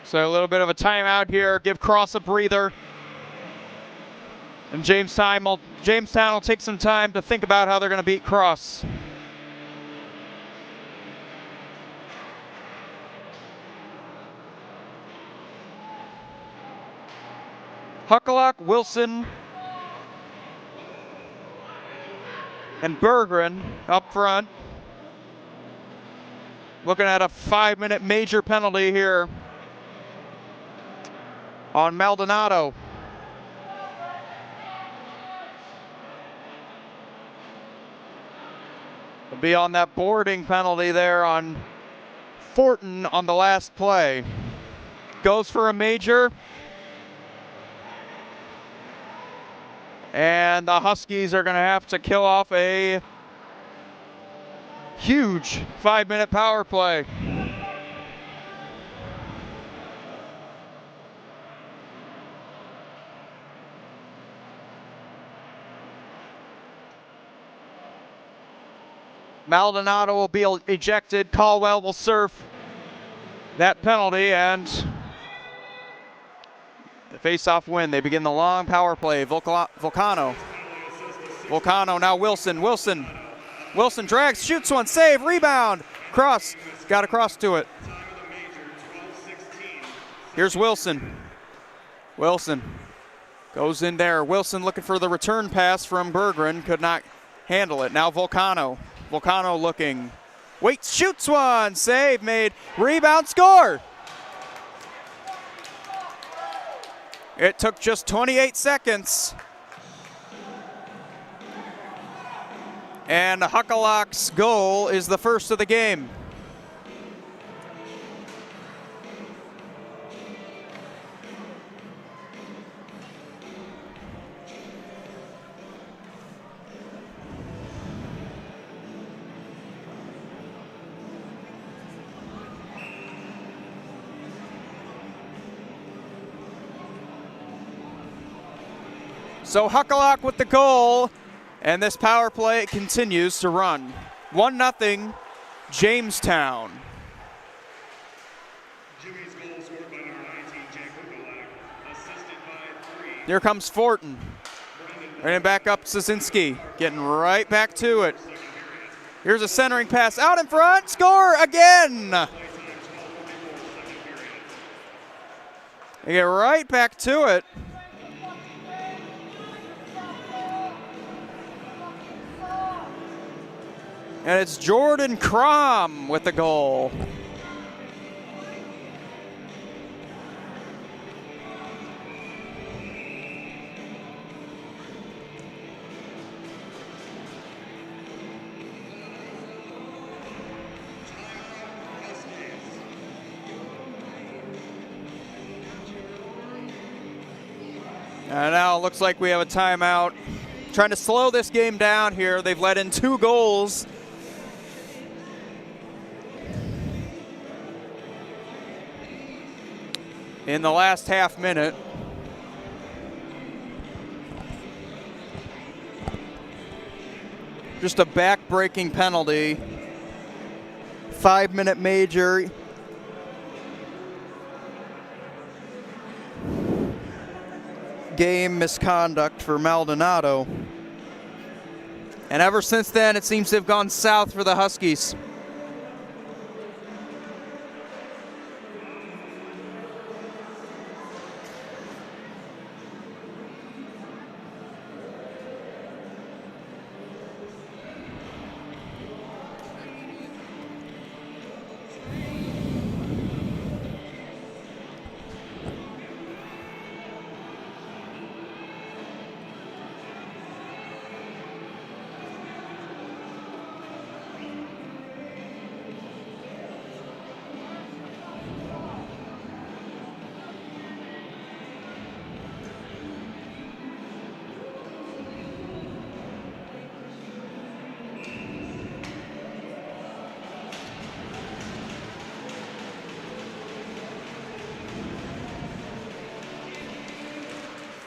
So a little bit of a timeout here. Give Cross a breather. And Jamestown will take some time to think about how they're going to beat Cross. Huckalock, Wilson, and Berggren up front. Looking at a 5-minute major penalty here on Maldonado. Will be on that boarding penalty there on Fortin on the last play. Goes for a major. And the Huskies are going to have to kill off a huge 5-minute power play. Maldonado will be ejected. Caldwell will serve that penalty, and the face-off win. They begin the long power play. Volcano now Wilson. Wilson drags, shoots one, save, rebound, cross, got across to it. Here's Wilson. Wilson goes in there. Wilson looking for the return pass from Berggren, could not handle it. Now Volcano looking, waits, shoots one, save made, rebound, score. It took just 28 seconds. And Huckalock's goal is the first of the game. So Huckalock with the goal, and this power play continues to run. 1-0 Jamestown. Jimmy's goal scored by number 19, Jack Huckalock, assisted by 3. Here comes Fortin. Bringing back up Szynski, getting right back to it. Here's a centering pass out in front, score again. They get right back to it. And it's Jordan Crom with the goal. And now it looks like we have a timeout. Trying to slow this game down here. They've let in 2 goals. In the last half minute. Just a back-breaking penalty. 5-minute major. Game misconduct for Maldonado. And ever since then, it seems to have gone south for the Huskies.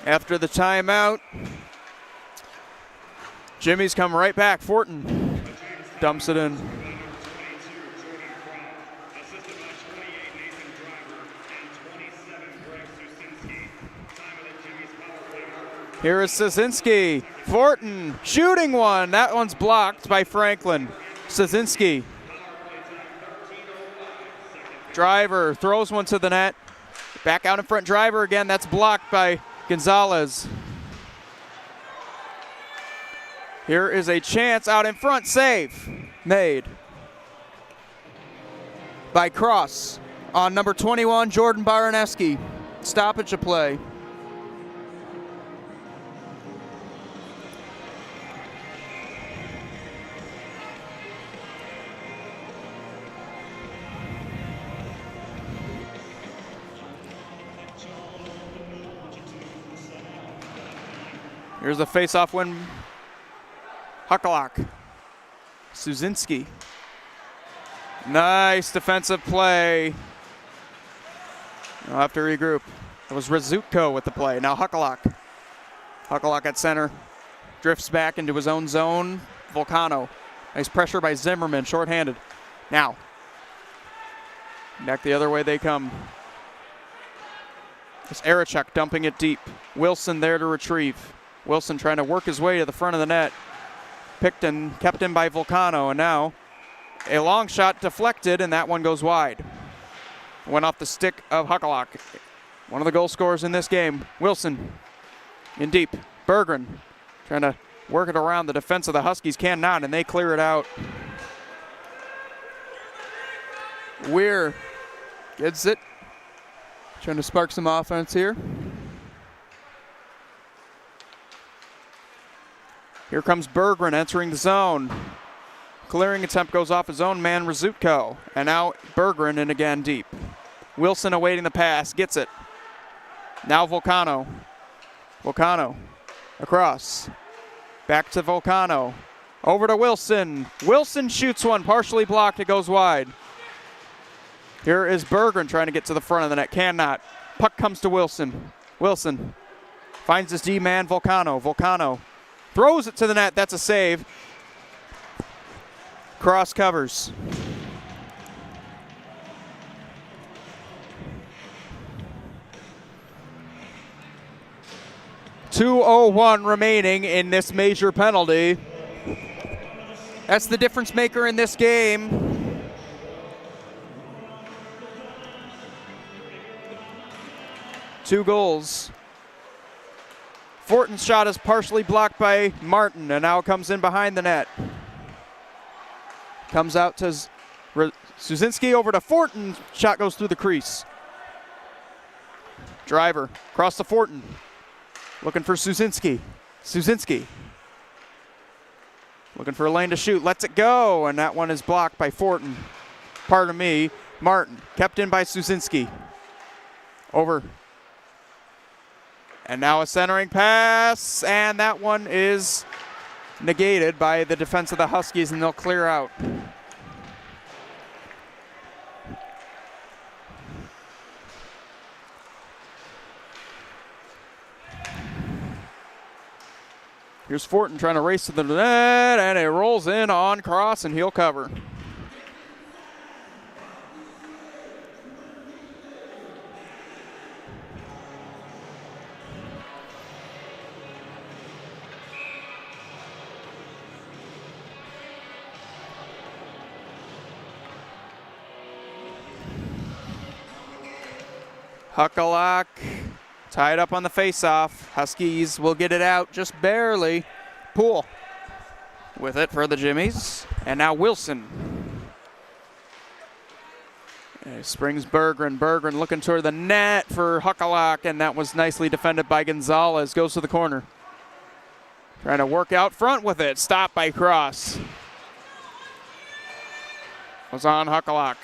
After the timeout, Jimmies come right back. Fortin dumps it in. Here is Szynski. Fortin shooting one. That one's blocked by Franklin. Szynski. Driver throws one to the net. Back out in front, Driver again. That's blocked by Gonzalez. Here is a chance out in front. Save made. by Cross on number 21, Jordan Baroneski. Stoppage of play. Here's the face-off win. Huckalock. Suzinski. Nice defensive play. I'll have to regroup. It was Rizutko with the play. Now Huckalock. Huckalock at center. Drifts back into his own zone. Volcano. Nice pressure by Zimmerman, shorthanded. Now. Back the other way they come. It's Arichuk dumping it deep. Wilson there to retrieve. Wilson trying to work his way to the front of the net. Picked and kept in by Volcano, and now a long shot deflected, and that one goes wide. Went off the stick of Huckalock. One of the goal scorers in this game. Wilson in deep. Berggren trying to work it around the defense of the Huskies. Cannot, and they clear it out. Weir gets it. Trying to spark some offense here. Here comes Berggren entering the zone. Clearing attempt goes off his own man, Rizutko. And now Berggren in again deep. Wilson awaiting the pass, gets it. Now Volcano. Volcano across. Back to Volcano. Over to Wilson. Wilson shoots one, partially blocked, it goes wide. Here is Berggren trying to get to the front of the net, cannot. Puck comes to Wilson. Wilson finds his D-man, Volcano. Volcano throws it to the net. That's a save. Cross covers. .201 remaining in this major penalty. That's the difference maker in this game. Two goals. Fortin's shot is partially blocked by Martin, and now comes in behind the net. Comes out to Suzinski, over to Fortin. Shot goes through the crease. Driver across to Fortin. Looking for Suzinski. Suzinski. Looking for a lane to shoot. Lets it go, and that one is blocked by Fortin. Pardon me, Martin. Kept in by Suzinski. Over. And now a centering pass, and that one is negated by the defense of the Huskies, and they'll clear out. Here's Fortin trying to race to the net, and it rolls in on Cross, and he'll cover. Huckalock tied up on the face-off. Huskies will get it out just barely. Poole with it for the Jimmies. And now Wilson. And springs Berggren. Berggren looking toward the net for Huckalock, and that was nicely defended by Gonzalez. Goes to the corner. Trying to work out front with it. Stopped by Cross. Was on Huckalock.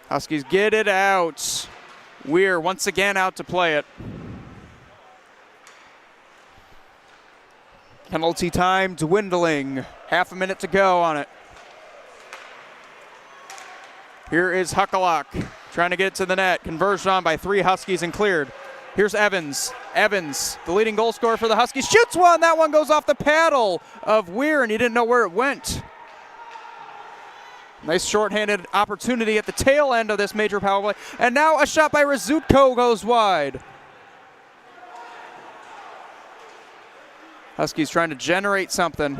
Huskies get it out. Weir once again out to play it. Penalty time dwindling. Half a minute to go on it. Here is Huckalock trying to get it to the net. Converged on by three Huskies and cleared. Here's Evans. Evans, the leading goal scorer for the Huskies, shoots one. That one goes off the paddle of Weir, and he didn't know where it went. Nice shorthanded opportunity at the tail end of this major power play. And now a shot by Rizutko goes wide. Huskies trying to generate something.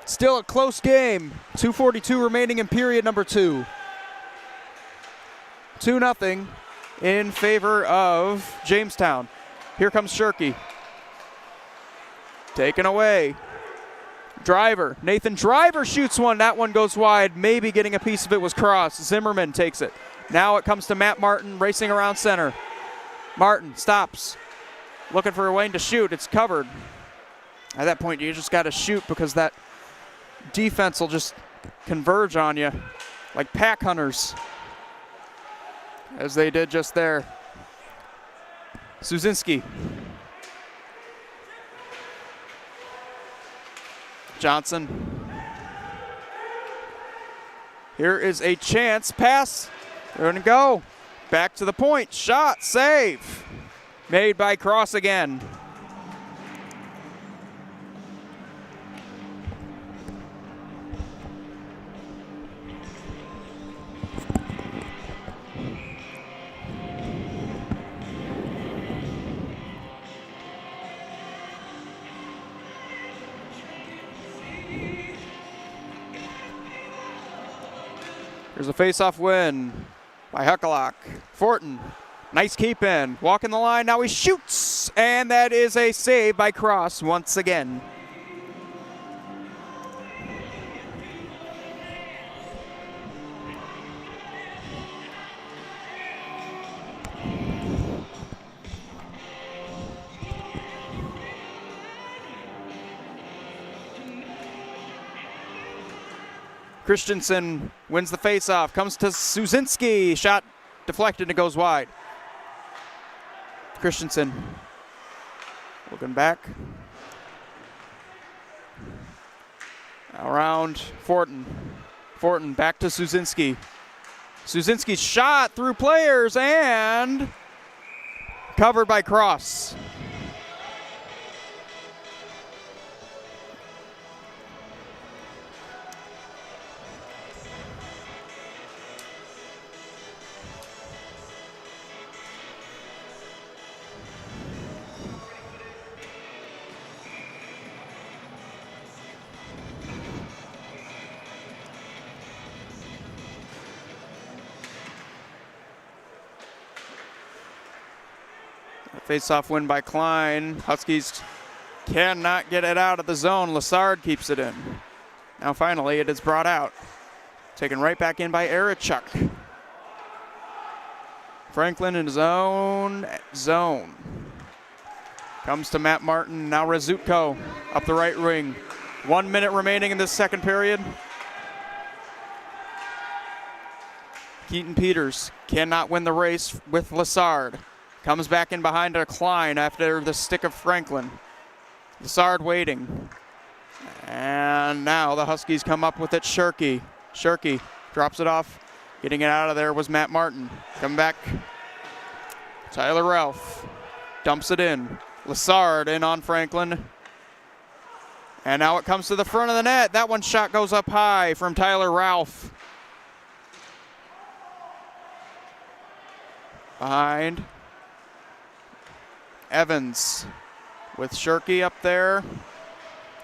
Still a close game. 2:42 remaining in period number 2. 2-0 in favor of Jamestown. Here comes Shirky. Taken away. Driver, Nathan Driver shoots one. That one goes wide. Maybe getting a piece of it was Cross. Zimmerman takes it. Now it comes to Matt Martin racing around center. Martin stops, looking for a lane to shoot. It's covered. At that point, you just got to shoot because that defense will just converge on you like pack hunters, as they did just there. Suzinski. Johnson. Here is a chance. Pass. They're going to go. Back to the point. Shot. Save. Made by Cross again. Here's a face-off win by Huckalock. Fortin, nice keep in. Walking the line, now he shoots. And that is a save by Cross once again. Christensen wins the faceoff, comes to Suzinski. Shot deflected and it goes wide. Christensen looking back. Around Fortin. Fortin back to Suzinski. Suzinski's shot through players and covered by Cross. Face-off win by Klein. Huskies cannot get it out of the zone. Lassard keeps it in. Now finally it is brought out. Taken right back in by Erichuk. Franklin in his own zone. Comes to Matt Martin. Now Razutko up the right wing. 1 minute remaining in this second period. Keaton Peters cannot win the race with Lassard. Comes back in behind a Klein after the stick of Franklin. Lassard waiting. And now the Huskies come up with it. Shirky. Shirky drops it off. Getting it out of there was Matt Martin. Come back. Tyler Ralph dumps it in. Lassard in on Franklin. And now it comes to the front of the net. That one shot goes up high from Tyler Ralph. Behind. Evans with Shirky up there.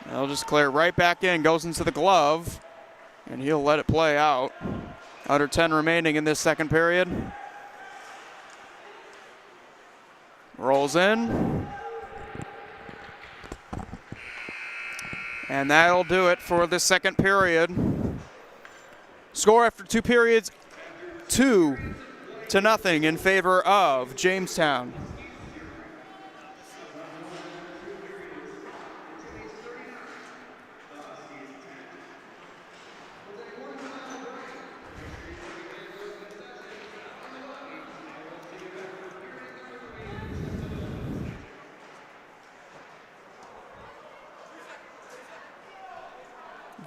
They'll just clear it right back in, goes into the glove, and he'll let it play out. Under 10 remaining in this second period. Rolls in. And that'll do it for the second period. Score after 2 periods, 2-0 in favor of Jamestown.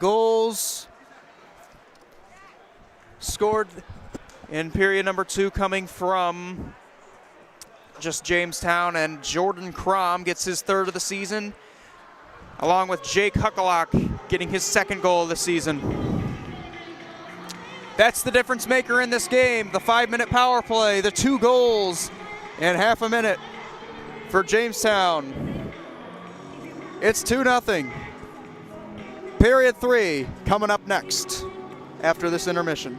Goals scored in period number 2 coming from just Jamestown, and Jordan Crom gets his 3rd of the season, along with Jake Huckalock getting his 2nd goal of the season. That's the difference maker in this game. The 5-minute power play, the 2 goals in half a minute for Jamestown. It's 2-0. Period 3 coming up next after this intermission.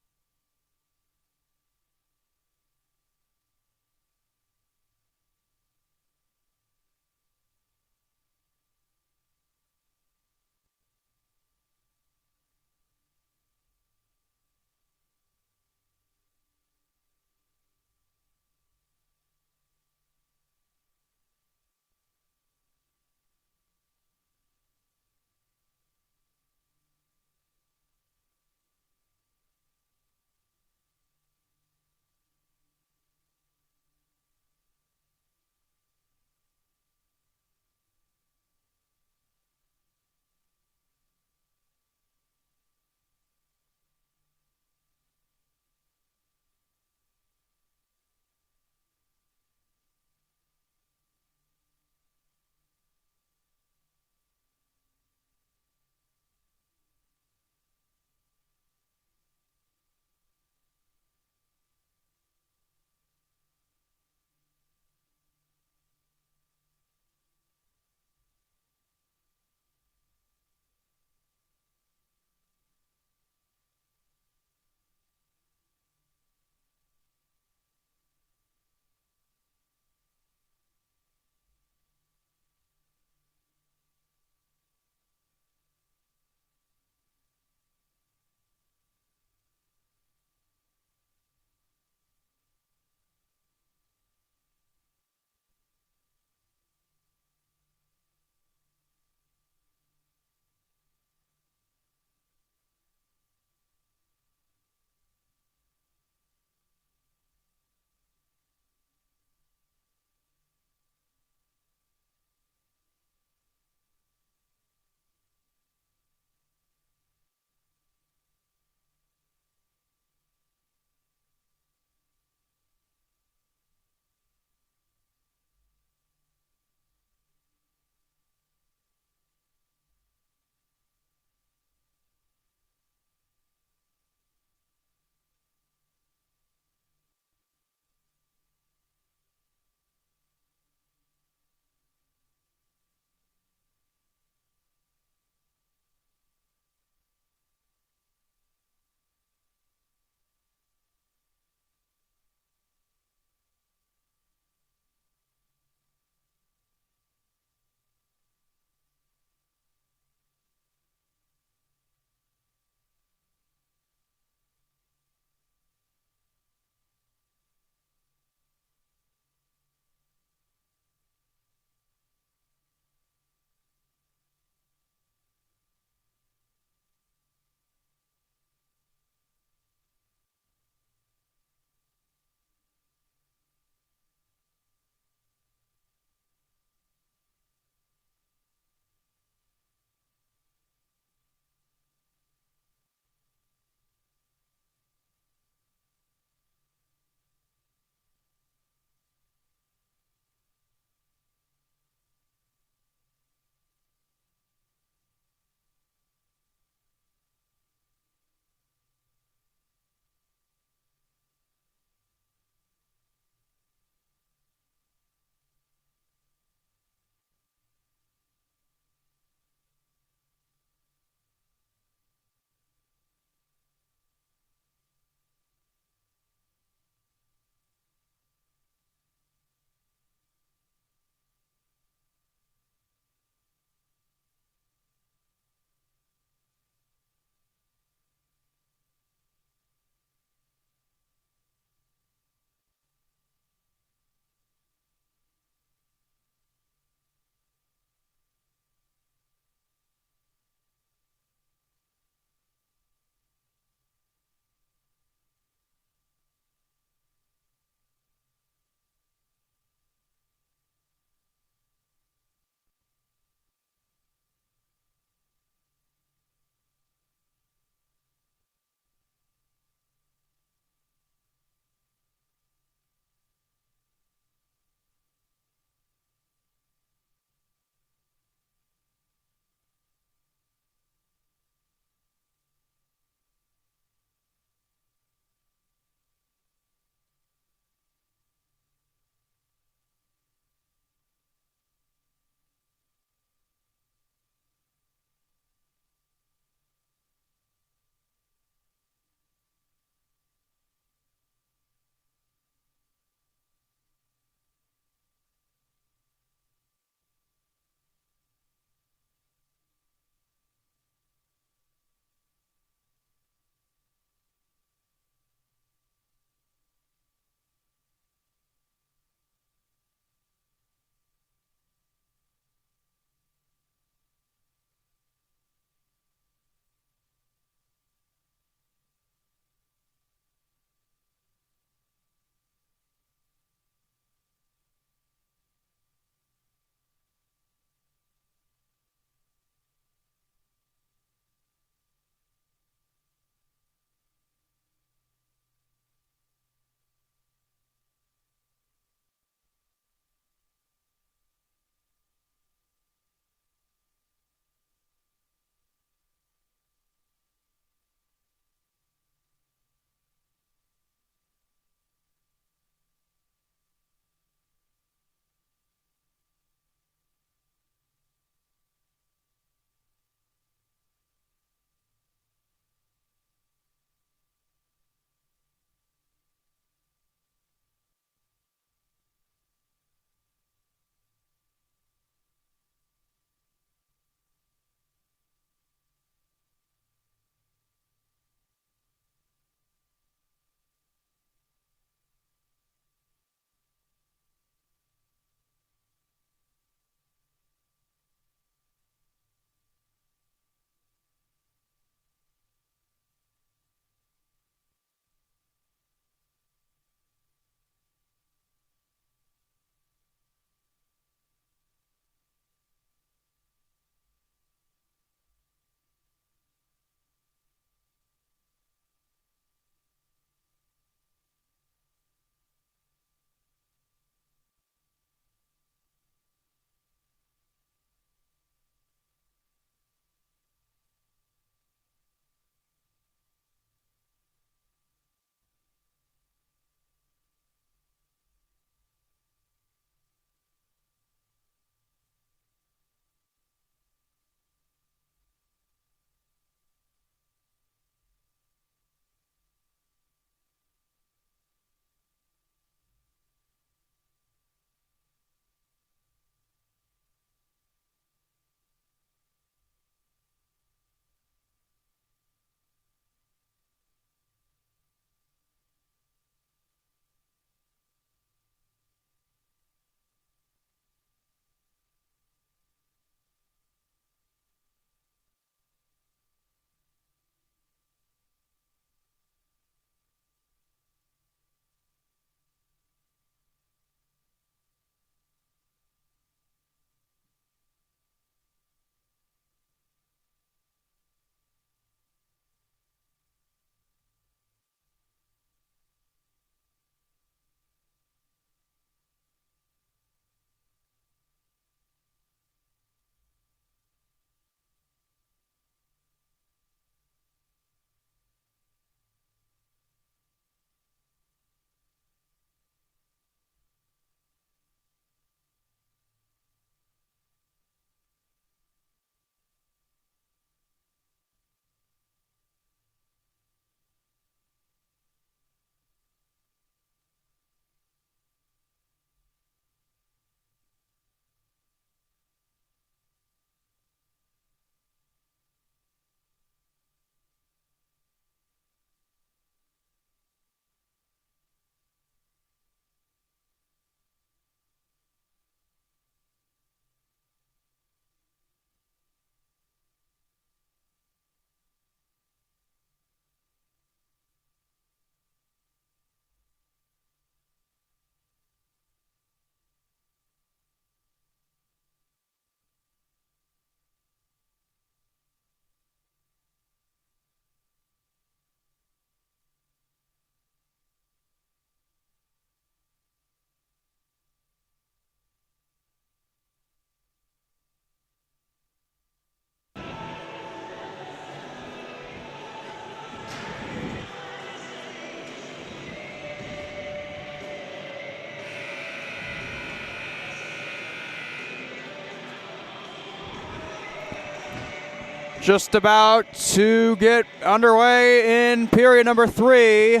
Just about to get underway in period number 3.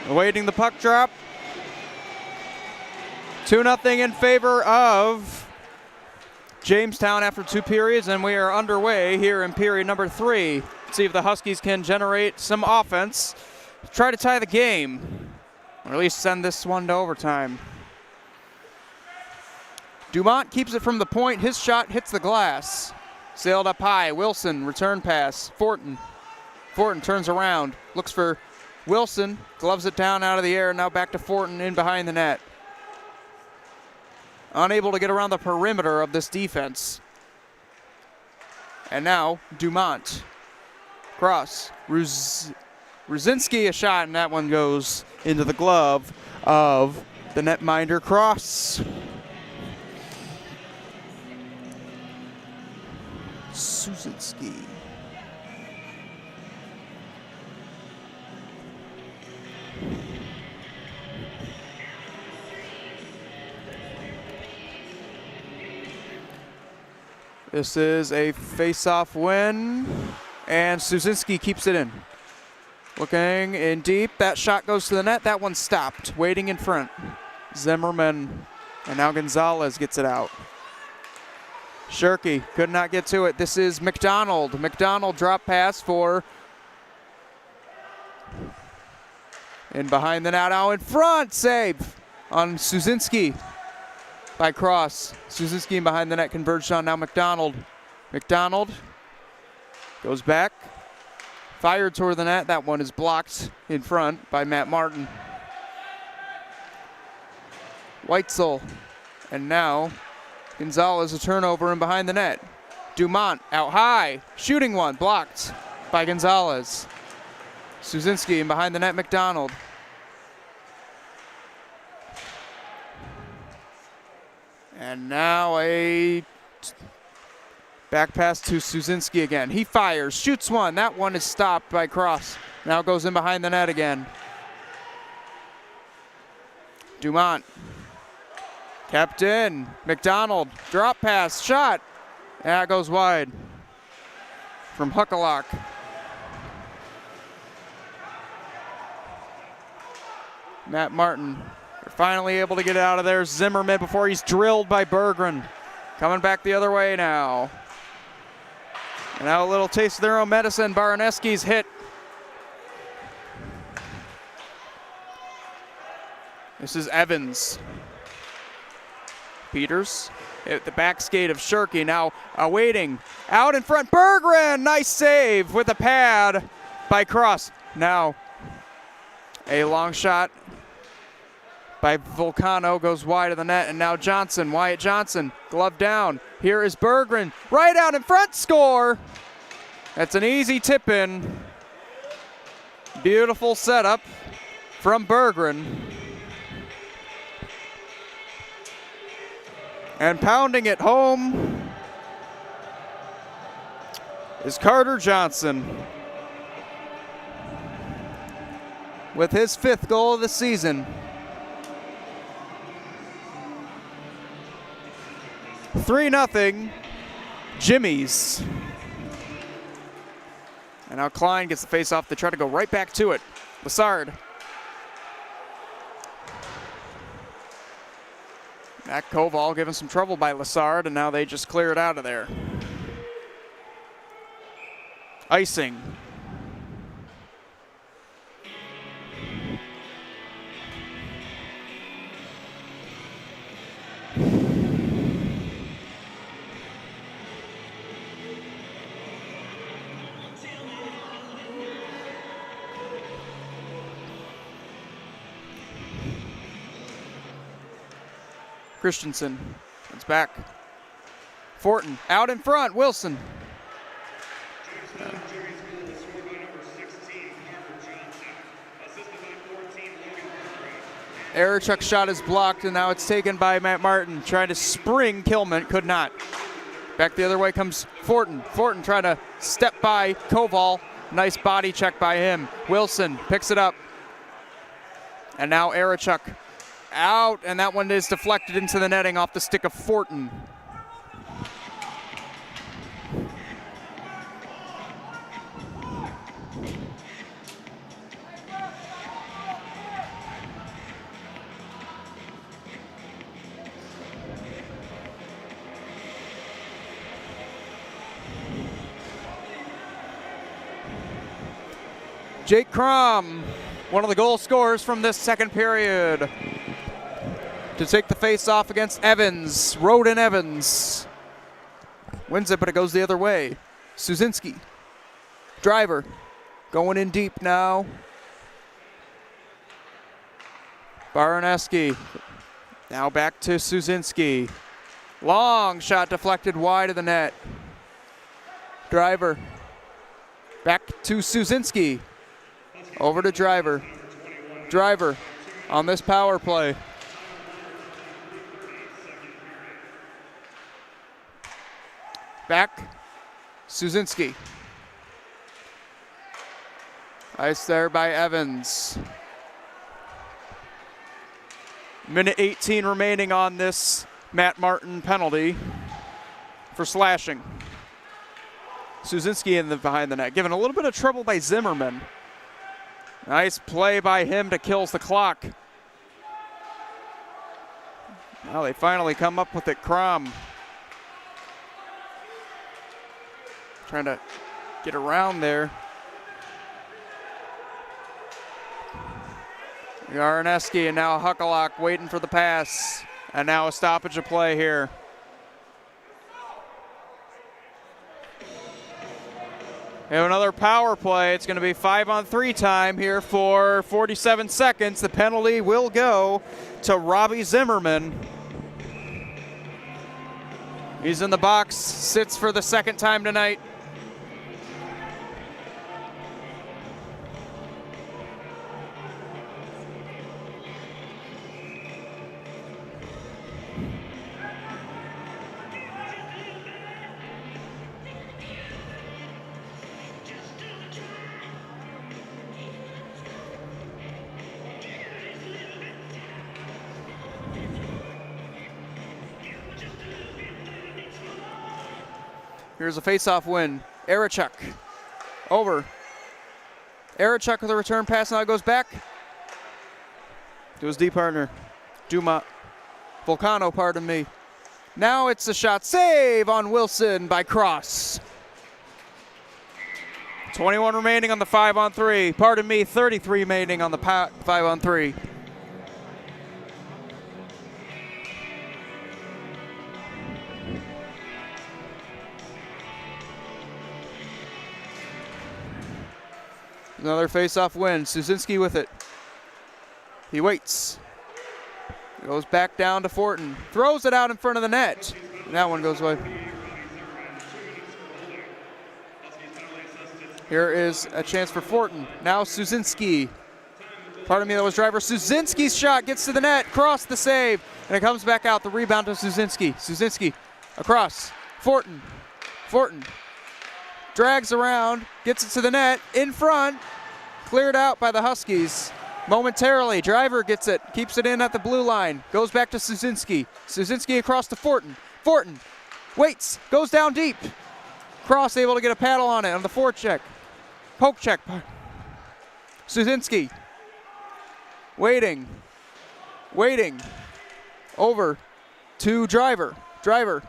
Awaiting the puck drop. 2-0 in favor of Jamestown after 2 periods, and we are underway here in period number 3. See if the Huskies can generate some offense, try to tie the game, or at least send this one to overtime. Dumont keeps it from the point. His shot hits the glass. Sailed up high. Wilson, return pass. Fortin turns around, looks for Wilson, gloves it down out of the air, now back to Fortin in behind the net. Unable to get around the perimeter of this defense. And now Dumont. Cross. Ruzinski a shot, and that one goes into the glove of the netminder Cross. Suzinski. This is a face-off win, and Suzinski keeps it in. Looking in deep, that shot goes to the net. That one stopped, waiting in front. Zimmerman, and now Gonzalez gets it out. Shirky could not get to it. This is McDonald. McDonald drop pass for in behind the net, now in front. Save on Suzinski by Cross. Suzinski in behind the net, converged on now McDonald. McDonald goes back, fired toward the net. That one is blocked in front by Matt Martin. Weitzel, and now Gonzalez, a turnover in behind the net. Dumont out high, shooting one, blocked by Gonzalez. Suzinski in behind the net, McDonald. And now a back pass to Suzinski again. He fires, shoots one. That one is stopped by Cross. Now goes in behind the net again. Dumont. Kept in. McDonald. Drop pass. Shot. That goes wide from Huckalock. Matt Martin. They're finally able to get out of there. Zimmerman before he's drilled by Berggren. Coming back the other way now. And now a little taste of their own medicine. Baroneski's hit. This is Evans. Peters at the back skate of Shirky, now awaiting. Out in front, Berggren, nice save with a pad by Cross. Now a long shot by Volcano goes wide of the net, and now Johnson, Wyatt Johnson, glove down. Here is Berggren, right out in front, score. That's an easy tip in. Beautiful setup from Berggren. And pounding it home is Carter Johnson with his 5th goal of the season. 3-0 Jimmies. And now Klein gets the face off to try to go right back to it. Lassard. Matt Koval given some trouble by Lassard, and now they just clear it out of there. Icing. Christensen, it's back. Fortin, out in front, Wilson. Jamestown Jimmies goal was scored by number 16, Carter Johnson. Assisted by 14, Logan Berggren. Erichuk's shot is blocked, and now it's taken by Matt Martin. Trying to spring Kilman, could not. Back the other way comes Fortin. Fortin trying to step by Koval. Nice body check by him. Wilson picks it up. And now Erichuk out, and that one is deflected into the netting off the stick of Fortin. Jake Crom, one of the goal scorers from this second period, to take the face-off against Evans. Roden Evans wins it, but it goes the other way. Suzinski, driver, going in deep now. Baraneski, now back to Suzinski. Long shot deflected wide of the net. Driver, back to Suzinski. Over to Driver. Driver on this power play. Back, Suzinski. Ice there by Evans. Minute 18 remaining on this Matt Martin penalty for slashing. Suzinski in the behind the net, given a little bit of trouble by Zimmerman. Nice play by him to kills the clock. Now they finally come up with it. Crom trying to get around there. Yarneski and now Huckalock waiting for the pass. And now a stoppage of play here. We have another power play. It's going to be 5-on-3 time here for 47 seconds. The penalty will go to Robbie Zimmerman. He's in the box, sits for the second time tonight. Here's a face-off win. Arichuk over. Arichuk with a return pass. Now it goes back to his D partner, Volcano, pardon me. Now it's a shot save on Wilson by Cross. 21 remaining on the 5-on-3. Pardon me, 33 remaining on the 5-on-3. Another face-off win. Suzinski with it. He waits. Goes back down to Fortin. Throws it out in front of the net. And that one goes away. Here is a chance for Fortin. Now Suzinski. Pardon me, that was Driver. Suzinski's shot gets to the net. Cross the save. And it comes back out. The rebound to Suzinski. Suzinski across. Fortin. Fortin. Drags around. Gets it to the net. In front. Cleared out by the Huskies momentarily. Driver gets it, keeps it in at the blue line, goes back to Suzinski. Suzinski across to Fortin. Fortin waits, goes down deep. Cross able to get a paddle on it on the forecheck. Poke check. Suzinski waiting. Over to Driver. Driver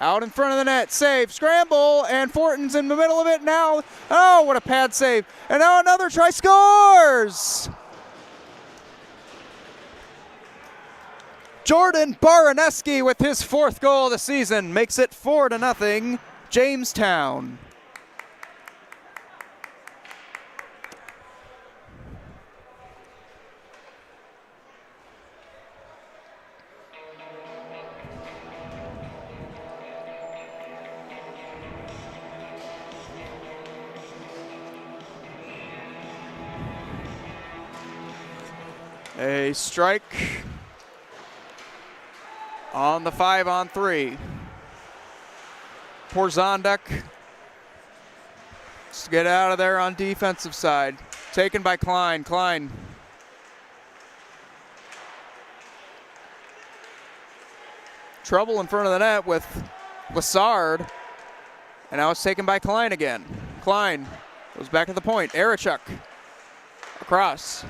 out in front of the net, save, scramble, and Fortin's in the middle of it now. Oh, what a pad save. And now another try, scores! Jordan Baraneski with his 4th goal of the season makes it 4-0, Jamestown. A strike on the 5-on-3. Porzonduk to get out of there on defensive side. Taken by Klein. Klein. Trouble in front of the net with Lassard. And now it's taken by Klein again. Klein goes back to the point. Arichuk across.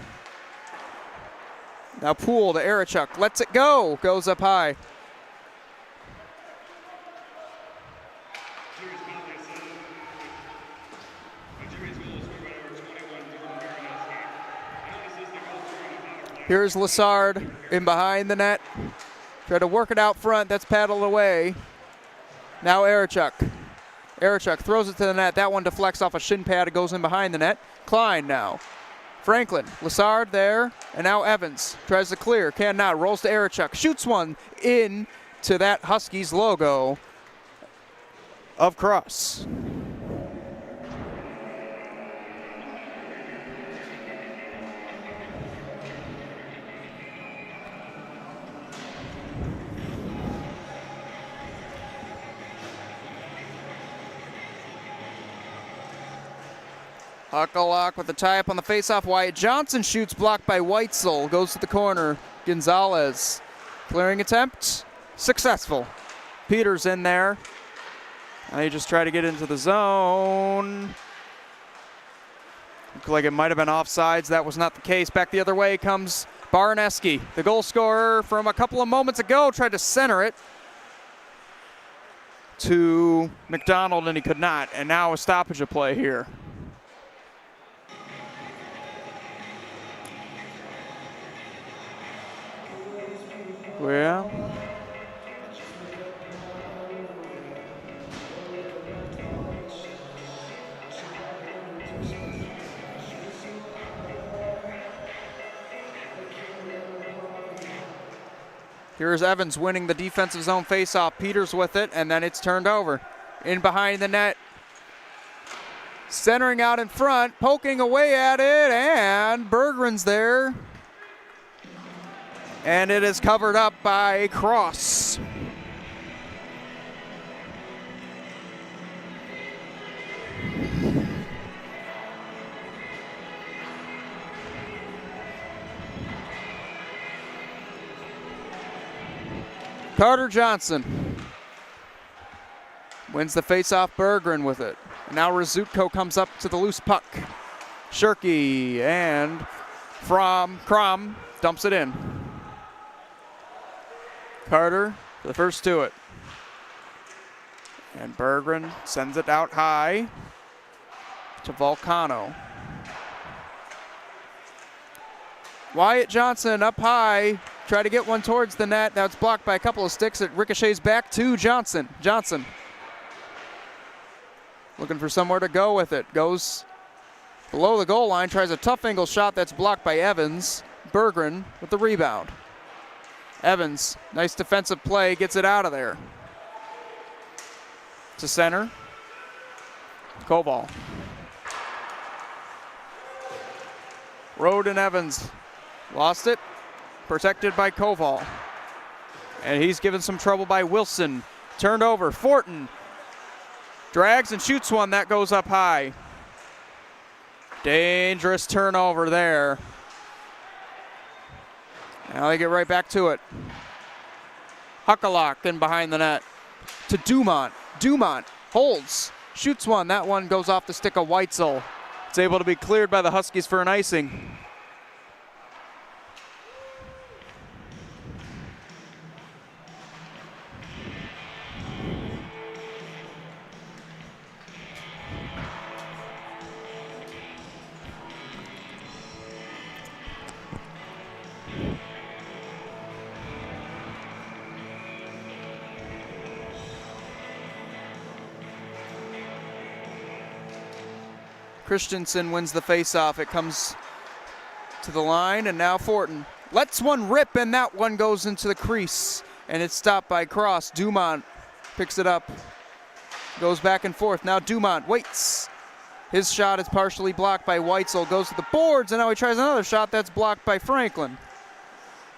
Now Poole to Arichuk, lets it go, goes up high. Here's Lassard in behind the net. Try to work it out front. That's paddled away. Now Erichuk. Erichuk throws it to the net. That one deflects off a shin pad. It goes in behind the net. Klein now. Franklin. Lassard there. And now Evans tries to clear. Cannot. Rolls to Erichuk. Shoots one in to that Huskies logo of cross. Huckalock with the tie-up on the face-off. Wyatt Johnson shoots, blocked by Weitzel. Goes to the corner. Gonzalez. Clearing attempt. Successful. Peters in there. Now you just try to get into the zone. Looked like it might have been offsides. That was not the case. Back the other way comes Barneski. The goal scorer from a couple of moments ago tried to center it to McDonald, and he could not. And now a stoppage of play here. Well, here's Evans winning the defensive zone faceoff. Peters with it, and then it's turned over. In behind the net. Centering out in front, poking away at it, and Berggren's there. And it is covered up by Cross. Carter Johnson wins the faceoff. Berggren with it. And now Rizutko comes up to the loose puck. Shirky and from Crom dumps it in. Carter for the first to it. And Berggren sends it out high to Volcano. Wyatt Johnson up high. Try to get one towards the net. That's blocked by a couple of sticks. It ricochets back to Johnson. Johnson looking for somewhere to go with it. Goes below the goal line. Tries a tough angle shot that's blocked by Evans. Berggren with the rebound. Evans, nice defensive play, gets it out of there. To center. Koval. Roden Evans lost it. Protected by Koval. And he's given some trouble by Wilson. Turned over. Fortin drags and shoots one. That goes up high. Dangerous turnover there. Now they get right back to it. Huckalock in behind the net to Dumont. Dumont holds, shoots one. That one goes off the stick of Weitzel. It's able to be cleared by the Huskies for an icing. Christensen wins the faceoff. It comes to the line, and now Fortin lets one rip, and that one goes into the crease, and it's stopped by Cross. Dumont picks it up, goes back and forth. Now Dumont waits. His shot is partially blocked by Weitzel, goes to the boards, and now he tries another shot that's blocked by Franklin.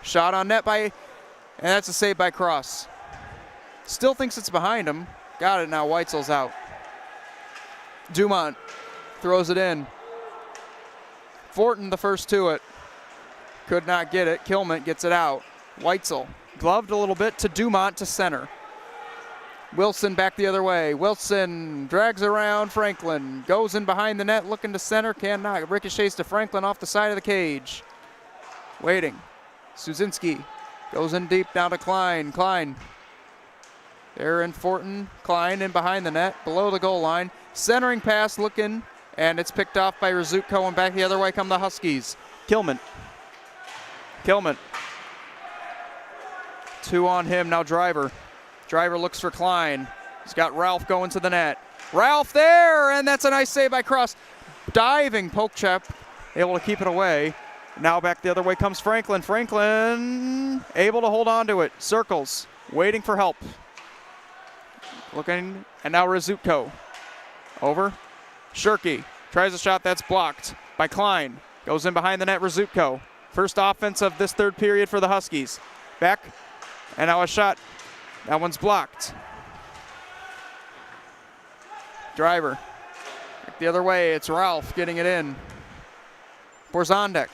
Shot on net by, and that's a save by Cross. Still thinks it's behind him. Got it now, Weitzel's out. Dumont throws it in. Fortin the first to it. Could not get it. Kilmet gets it out. Weitzel gloved a little bit to Dumont to center. Wilson back the other way. Wilson drags around Franklin. Goes in behind the net looking to center. Cannot. Ricochets to Franklin off the side of the cage. Waiting. Suzinski goes in deep now to Klein. Klein. There in Fortin. Klein in behind the net. Below the goal line. Centering pass looking. And it's picked off by Rizutko, and back the other way come the Huskies. Kilman Kilman. 2 on him, now Driver. Driver looks for Klein. He's got Ralph going to the net. Ralph there, and that's a nice save by Cross. Diving poke check, able to keep it away. Now back the other way comes Franklin. Franklin able to hold on to it. Circles, waiting for help. Looking, and now Rizutko. Over. Shirky tries a shot that's blocked by Klein. Goes in behind the net, Rizutko. First offense of this third period for the Huskies. Back, and now a shot. That one's blocked. Driver. Back the other way, it's Ralph getting it in. Borzondek.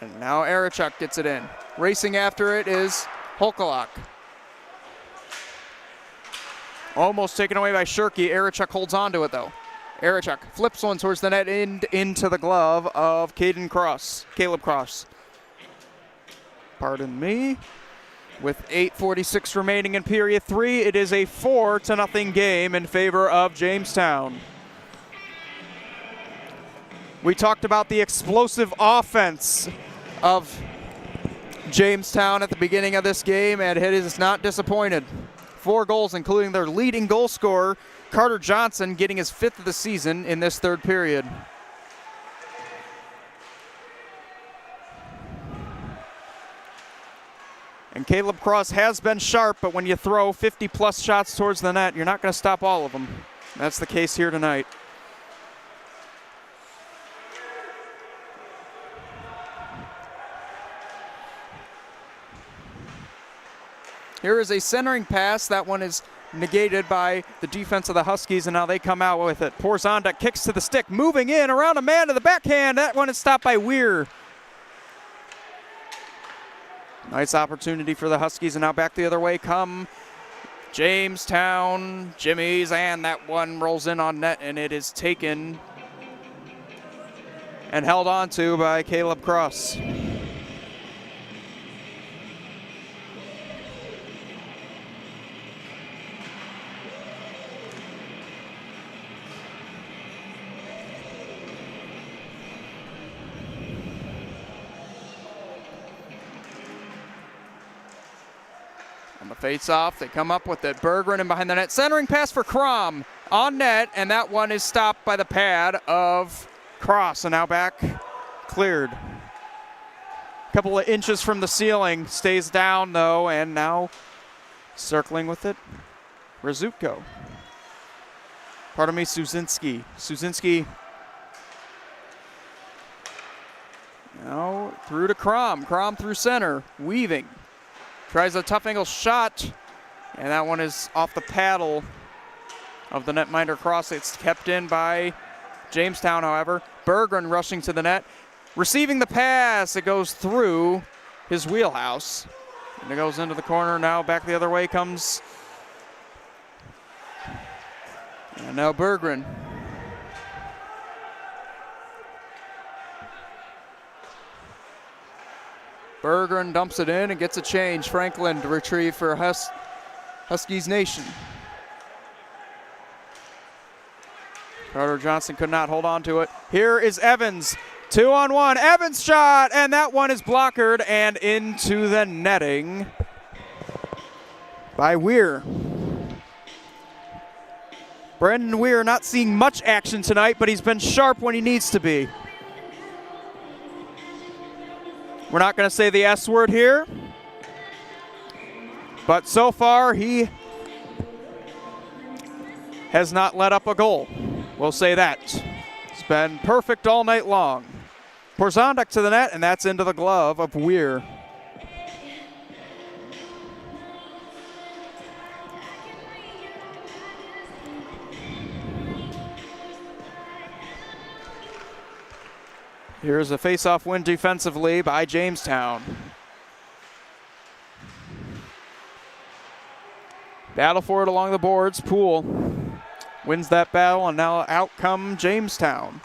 And now Erichuk gets it in. Racing after it is Holkalok. Almost taken away by Shirky. Erichuk holds on to it though. Erichuk flips one towards the net into the glove of Caleb Cross. Pardon me. With 8:46 remaining in period 3, it is a 4-0 game in favor of Jamestown. We talked about the explosive offense of Jamestown at the beginning of this game, and it is not disappointed. 4 goals, including their leading goal scorer, Carter Johnson, getting his 5th of the season in this third period. And Caleb Cross has been sharp, but when you throw 50-plus shots towards the net, you're not going to stop all of them. That's the case here tonight. Here is a centering pass. That one is negated by the defense of the Huskies, and now they come out with it. Porzonda kicks to the stick, moving in around a man to the backhand. That one is stopped by Weir. Nice opportunity for the Huskies, and now back the other way come Jamestown Jimmies, and that one rolls in on net, and it is taken and held on to by Caleb Cross. On the face-off, they come up with it. Berggren in behind the net. Centering pass for Crom on net, and that one is stopped by the pad of Cross. And now back, cleared. A couple of inches from the ceiling. Stays down, though, and now circling with it, Rizutko. Pardon me, Suzinski. Suzinski now through to Crom. Crom through center, weaving. Tries a tough angle shot, and that one is off the paddle of the netminder Cross. It's kept in by Jamestown, however. Berggren rushing to the net. Receiving the pass, it goes through his wheelhouse. And it goes into the corner. Now back the other way comes, and now Berggren. Berggren dumps it in and gets a change. Franklin to retrieve for Huskies Nation. Carter Johnson could not hold on to it. Here is Evans, 2-on-1. Evans shot, and that one is blockered and into the netting by Weir. Brendan Weir not seeing much action tonight, but he's been sharp when he needs to be. We're not going to say the S word here, but so far he has not let up a goal. We'll say that. It's been perfect all night long. Porzondek to the net, and that's into the glove of Weir. Here's a face-off win defensively by Jamestown. Battle for it along the boards. Poole wins that battle, and now out come Jamestown.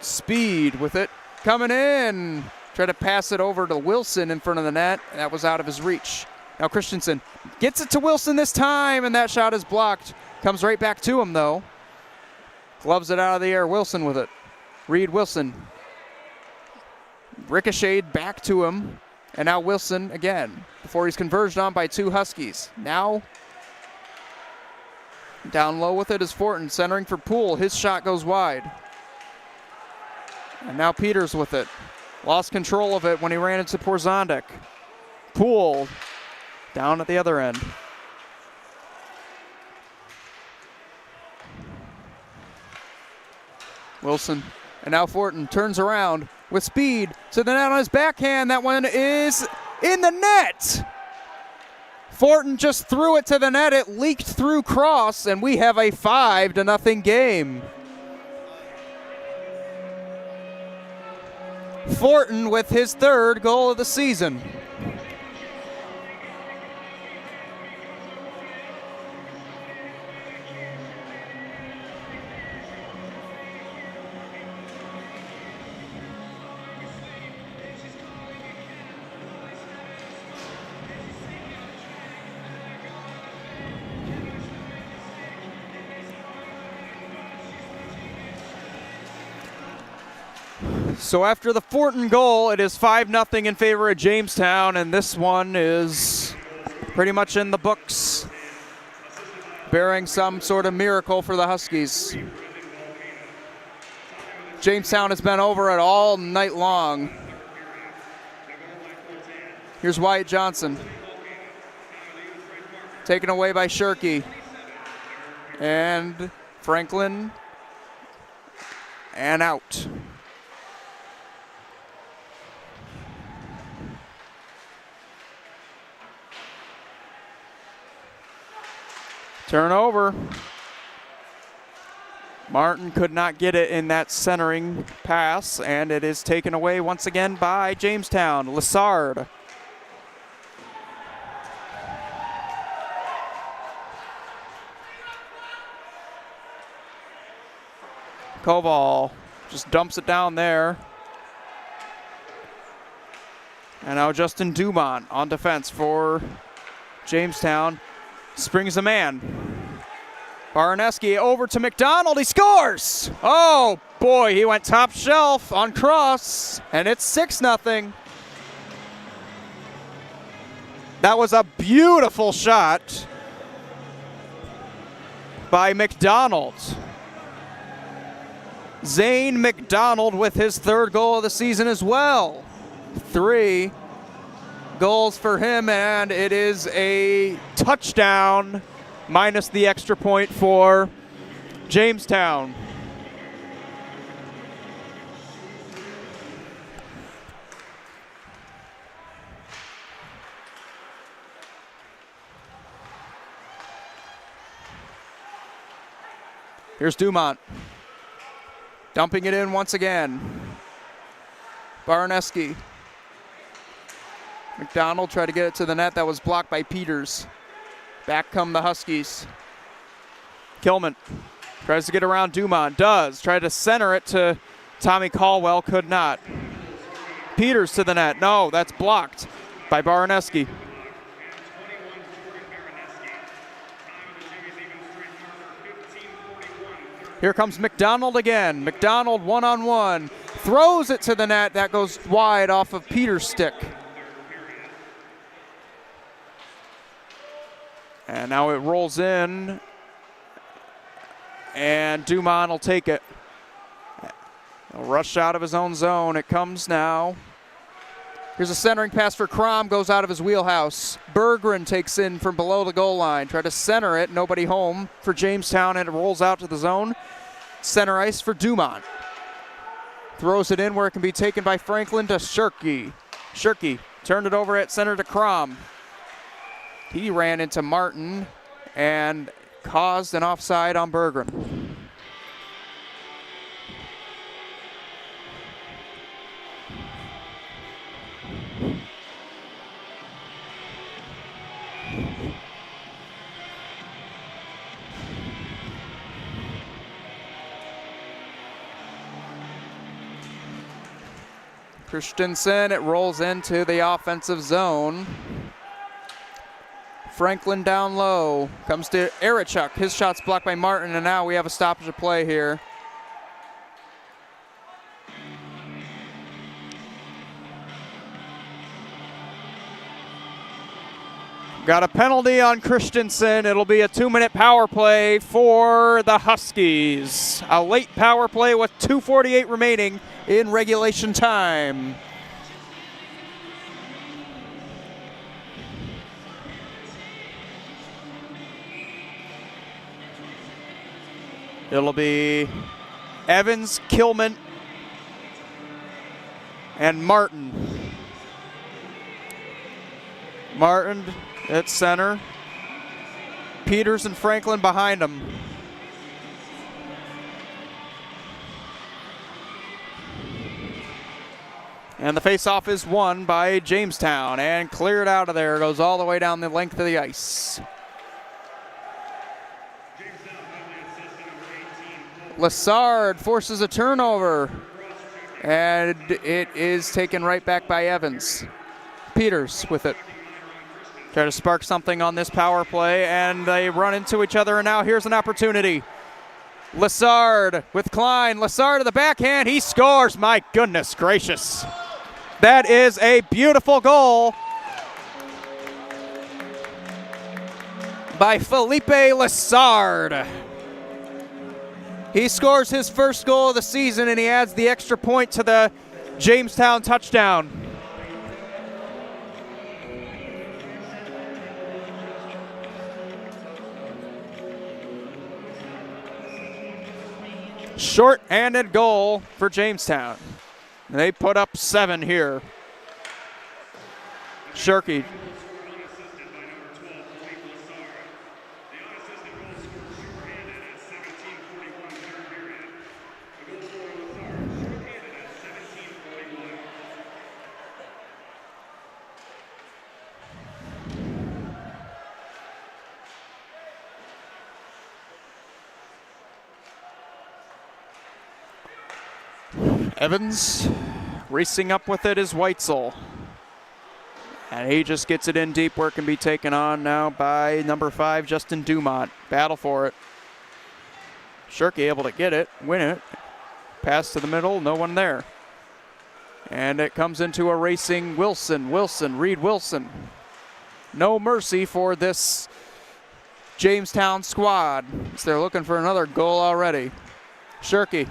Speed with it, coming in. Try to pass it over to Wilson in front of the net. That was out of his reach. Now Christensen gets it to Wilson this time, and that shot is blocked. Comes right back to him, though. Gloves it out of the air. Wilson with it. Reed Wilson ricocheted back to him. And now Wilson again, before he's converged on by 2 Huskies. Now, down low with it is Fortin, centering for Poole. His shot goes wide. And now Peters with it. Lost control of it when he ran into Porzondek. Poole down at the other end. Wilson, and now Fortin turns around with speed to the net on his backhand. That one is in the net. Fortin just threw it to the net. It leaked through cross, and we have a 5-0 game. Fortin with his 3rd goal of the season. So after the Fortin goal, it is 5-0 in favor of Jamestown, and this one is pretty much in the books, bearing some sort of miracle for the Huskies. Jamestown has been over it all night long. Here's Wyatt Johnson. Taken away by Shirky. And Franklin. And out. Turnover. Martin could not get it in that centering pass, and it is taken away once again by Jamestown. Lessard. Koval just dumps it down there. And now Justin Dumont on defense for Jamestown. Springs a man. Baraneski over to McDonald. He scores! Oh, boy, he went top shelf on cross, and it's 6-0. That was a beautiful shot by McDonald. Zane McDonald with his 3rd goal of the season as well. 3 goals for him, and it is a touchdown minus the extra point for Jamestown. Here's Dumont. Dumping it in once again. Baraneski. McDonald tried to get it to the net. That was blocked by Peters. Back come the Huskies. Kilman tries to get around Dumont. Does. Tried to center it to Tommy Caldwell. Could not. Peters to the net. No, that's blocked by Baraneski. Here comes McDonald again. McDonald one-on-one. Throws it to the net. That goes wide off of Peters' stick. And now it rolls in. And Dumont will take it. A rush out of his own zone. It comes now. Here's a centering pass for Crom. Goes out of his wheelhouse. Berggren takes in from below the goal line. Try to center it. Nobody home for Jamestown, and it rolls out to the zone. Center ice for Dumont. Throws it in where it can be taken by Franklin to Shirky. Shirky turned it over at center to Crom. He ran into Martin and caused an offside on Berggren. Christensen, it rolls into the offensive zone. Franklin down low, comes to Erichuk. His shot's blocked by Martin, and now we have a stoppage of play here. Got a penalty on Christensen. It'll be a 2-minute power play for the Huskies. A late power play with 2:48 remaining in regulation time. It'll be Evans, Kilman, and Martin. Martin at center. Peters and Franklin behind him. And the faceoff is won by Jamestown and cleared out of there. Goes all the way down the length of the ice. Lassard forces a turnover. And it is taken right back by Evans. Peters with it. Try to spark something on this power play, and they run into each other, and now here's an opportunity. Lassard with Klein. Lassard to the backhand. He scores. My goodness gracious. That is a beautiful goal by Felipe Lassard. He scores his first goal of the season, and he adds the extra point to the Jamestown touchdown. Short-handed goal for Jamestown. They put up 7 here. Shirky. Evans racing up with it is Weitzel. And he just gets it in deep where it can be taken on now by number 5, Justin Dumont. Battle for it. Shirky able to get it, win it. Pass to the middle, no one there. And it comes into a racing Wilson. Reed Wilson. No mercy for this Jamestown squad. So they're looking for another goal already. Shirky.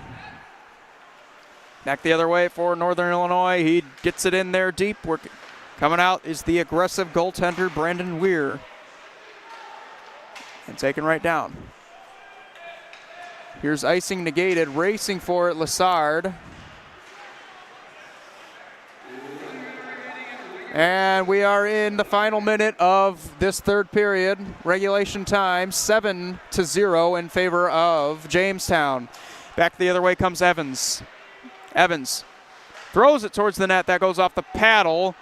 Back the other way for Northern Illinois. He gets it in there deep. Coming out is the aggressive goaltender, Brandon Weir. And taken right down. Here's icing negated. Racing for it, Lassard. And we are in the final minute of this third period. Regulation time, 7-0 in favor of Jamestown. Back the other way comes Evans. Evans throws it towards the net. That goes off the paddle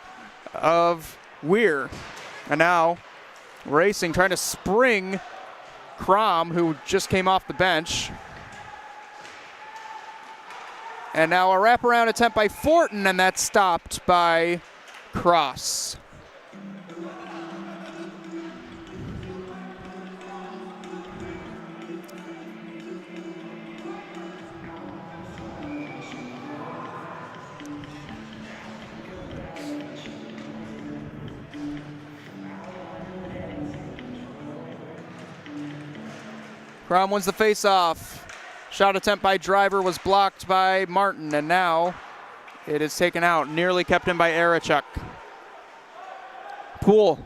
of Weir. And now racing, trying to spring Crom, who just came off the bench. And now a wraparound attempt by Fortin, and that's stopped by Cross. Crom wins the face-off. Shot attempt by Driver was blocked by Martin, and now it is taken out. Nearly kept in by Arachuk. Poole.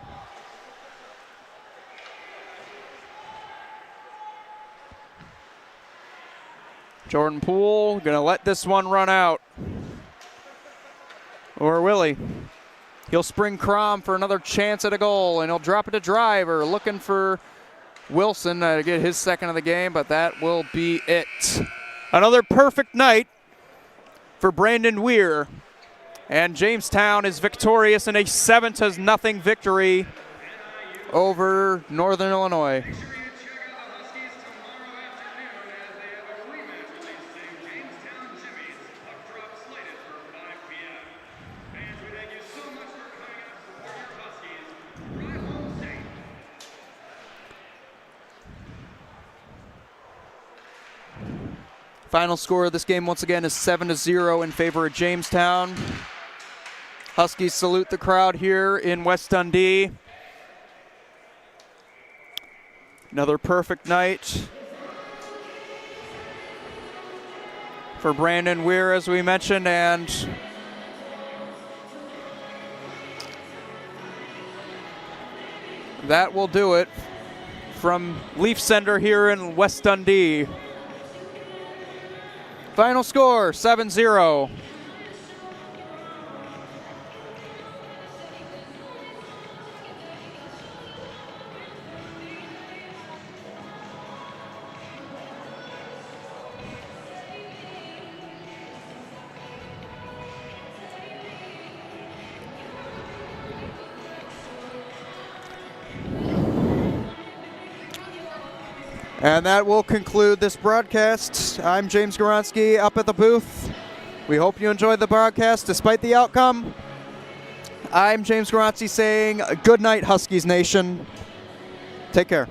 Jordan Poole gonna let this one run out. Or will he? He'll spring Crom for another chance at a goal, and he'll drop it to Driver, looking for Wilson to get his second of the game, but that will be it. Another perfect night for Brandon Weir. And Jamestown is victorious in a 7-0 victory over Northern Illinois. Final score of this game once again is 7-0 in favor of Jamestown. Huskies salute the crowd here in West Dundee. Another perfect night for Brandon Weir, as we mentioned, and that will do it from Leaf Center here in West Dundee. Final score, 7-0. And that will conclude this broadcast. I'm James Goronsky up at the booth. We hope you enjoyed the broadcast despite the outcome. I'm James Goronsky saying good night, Huskies Nation. Take care.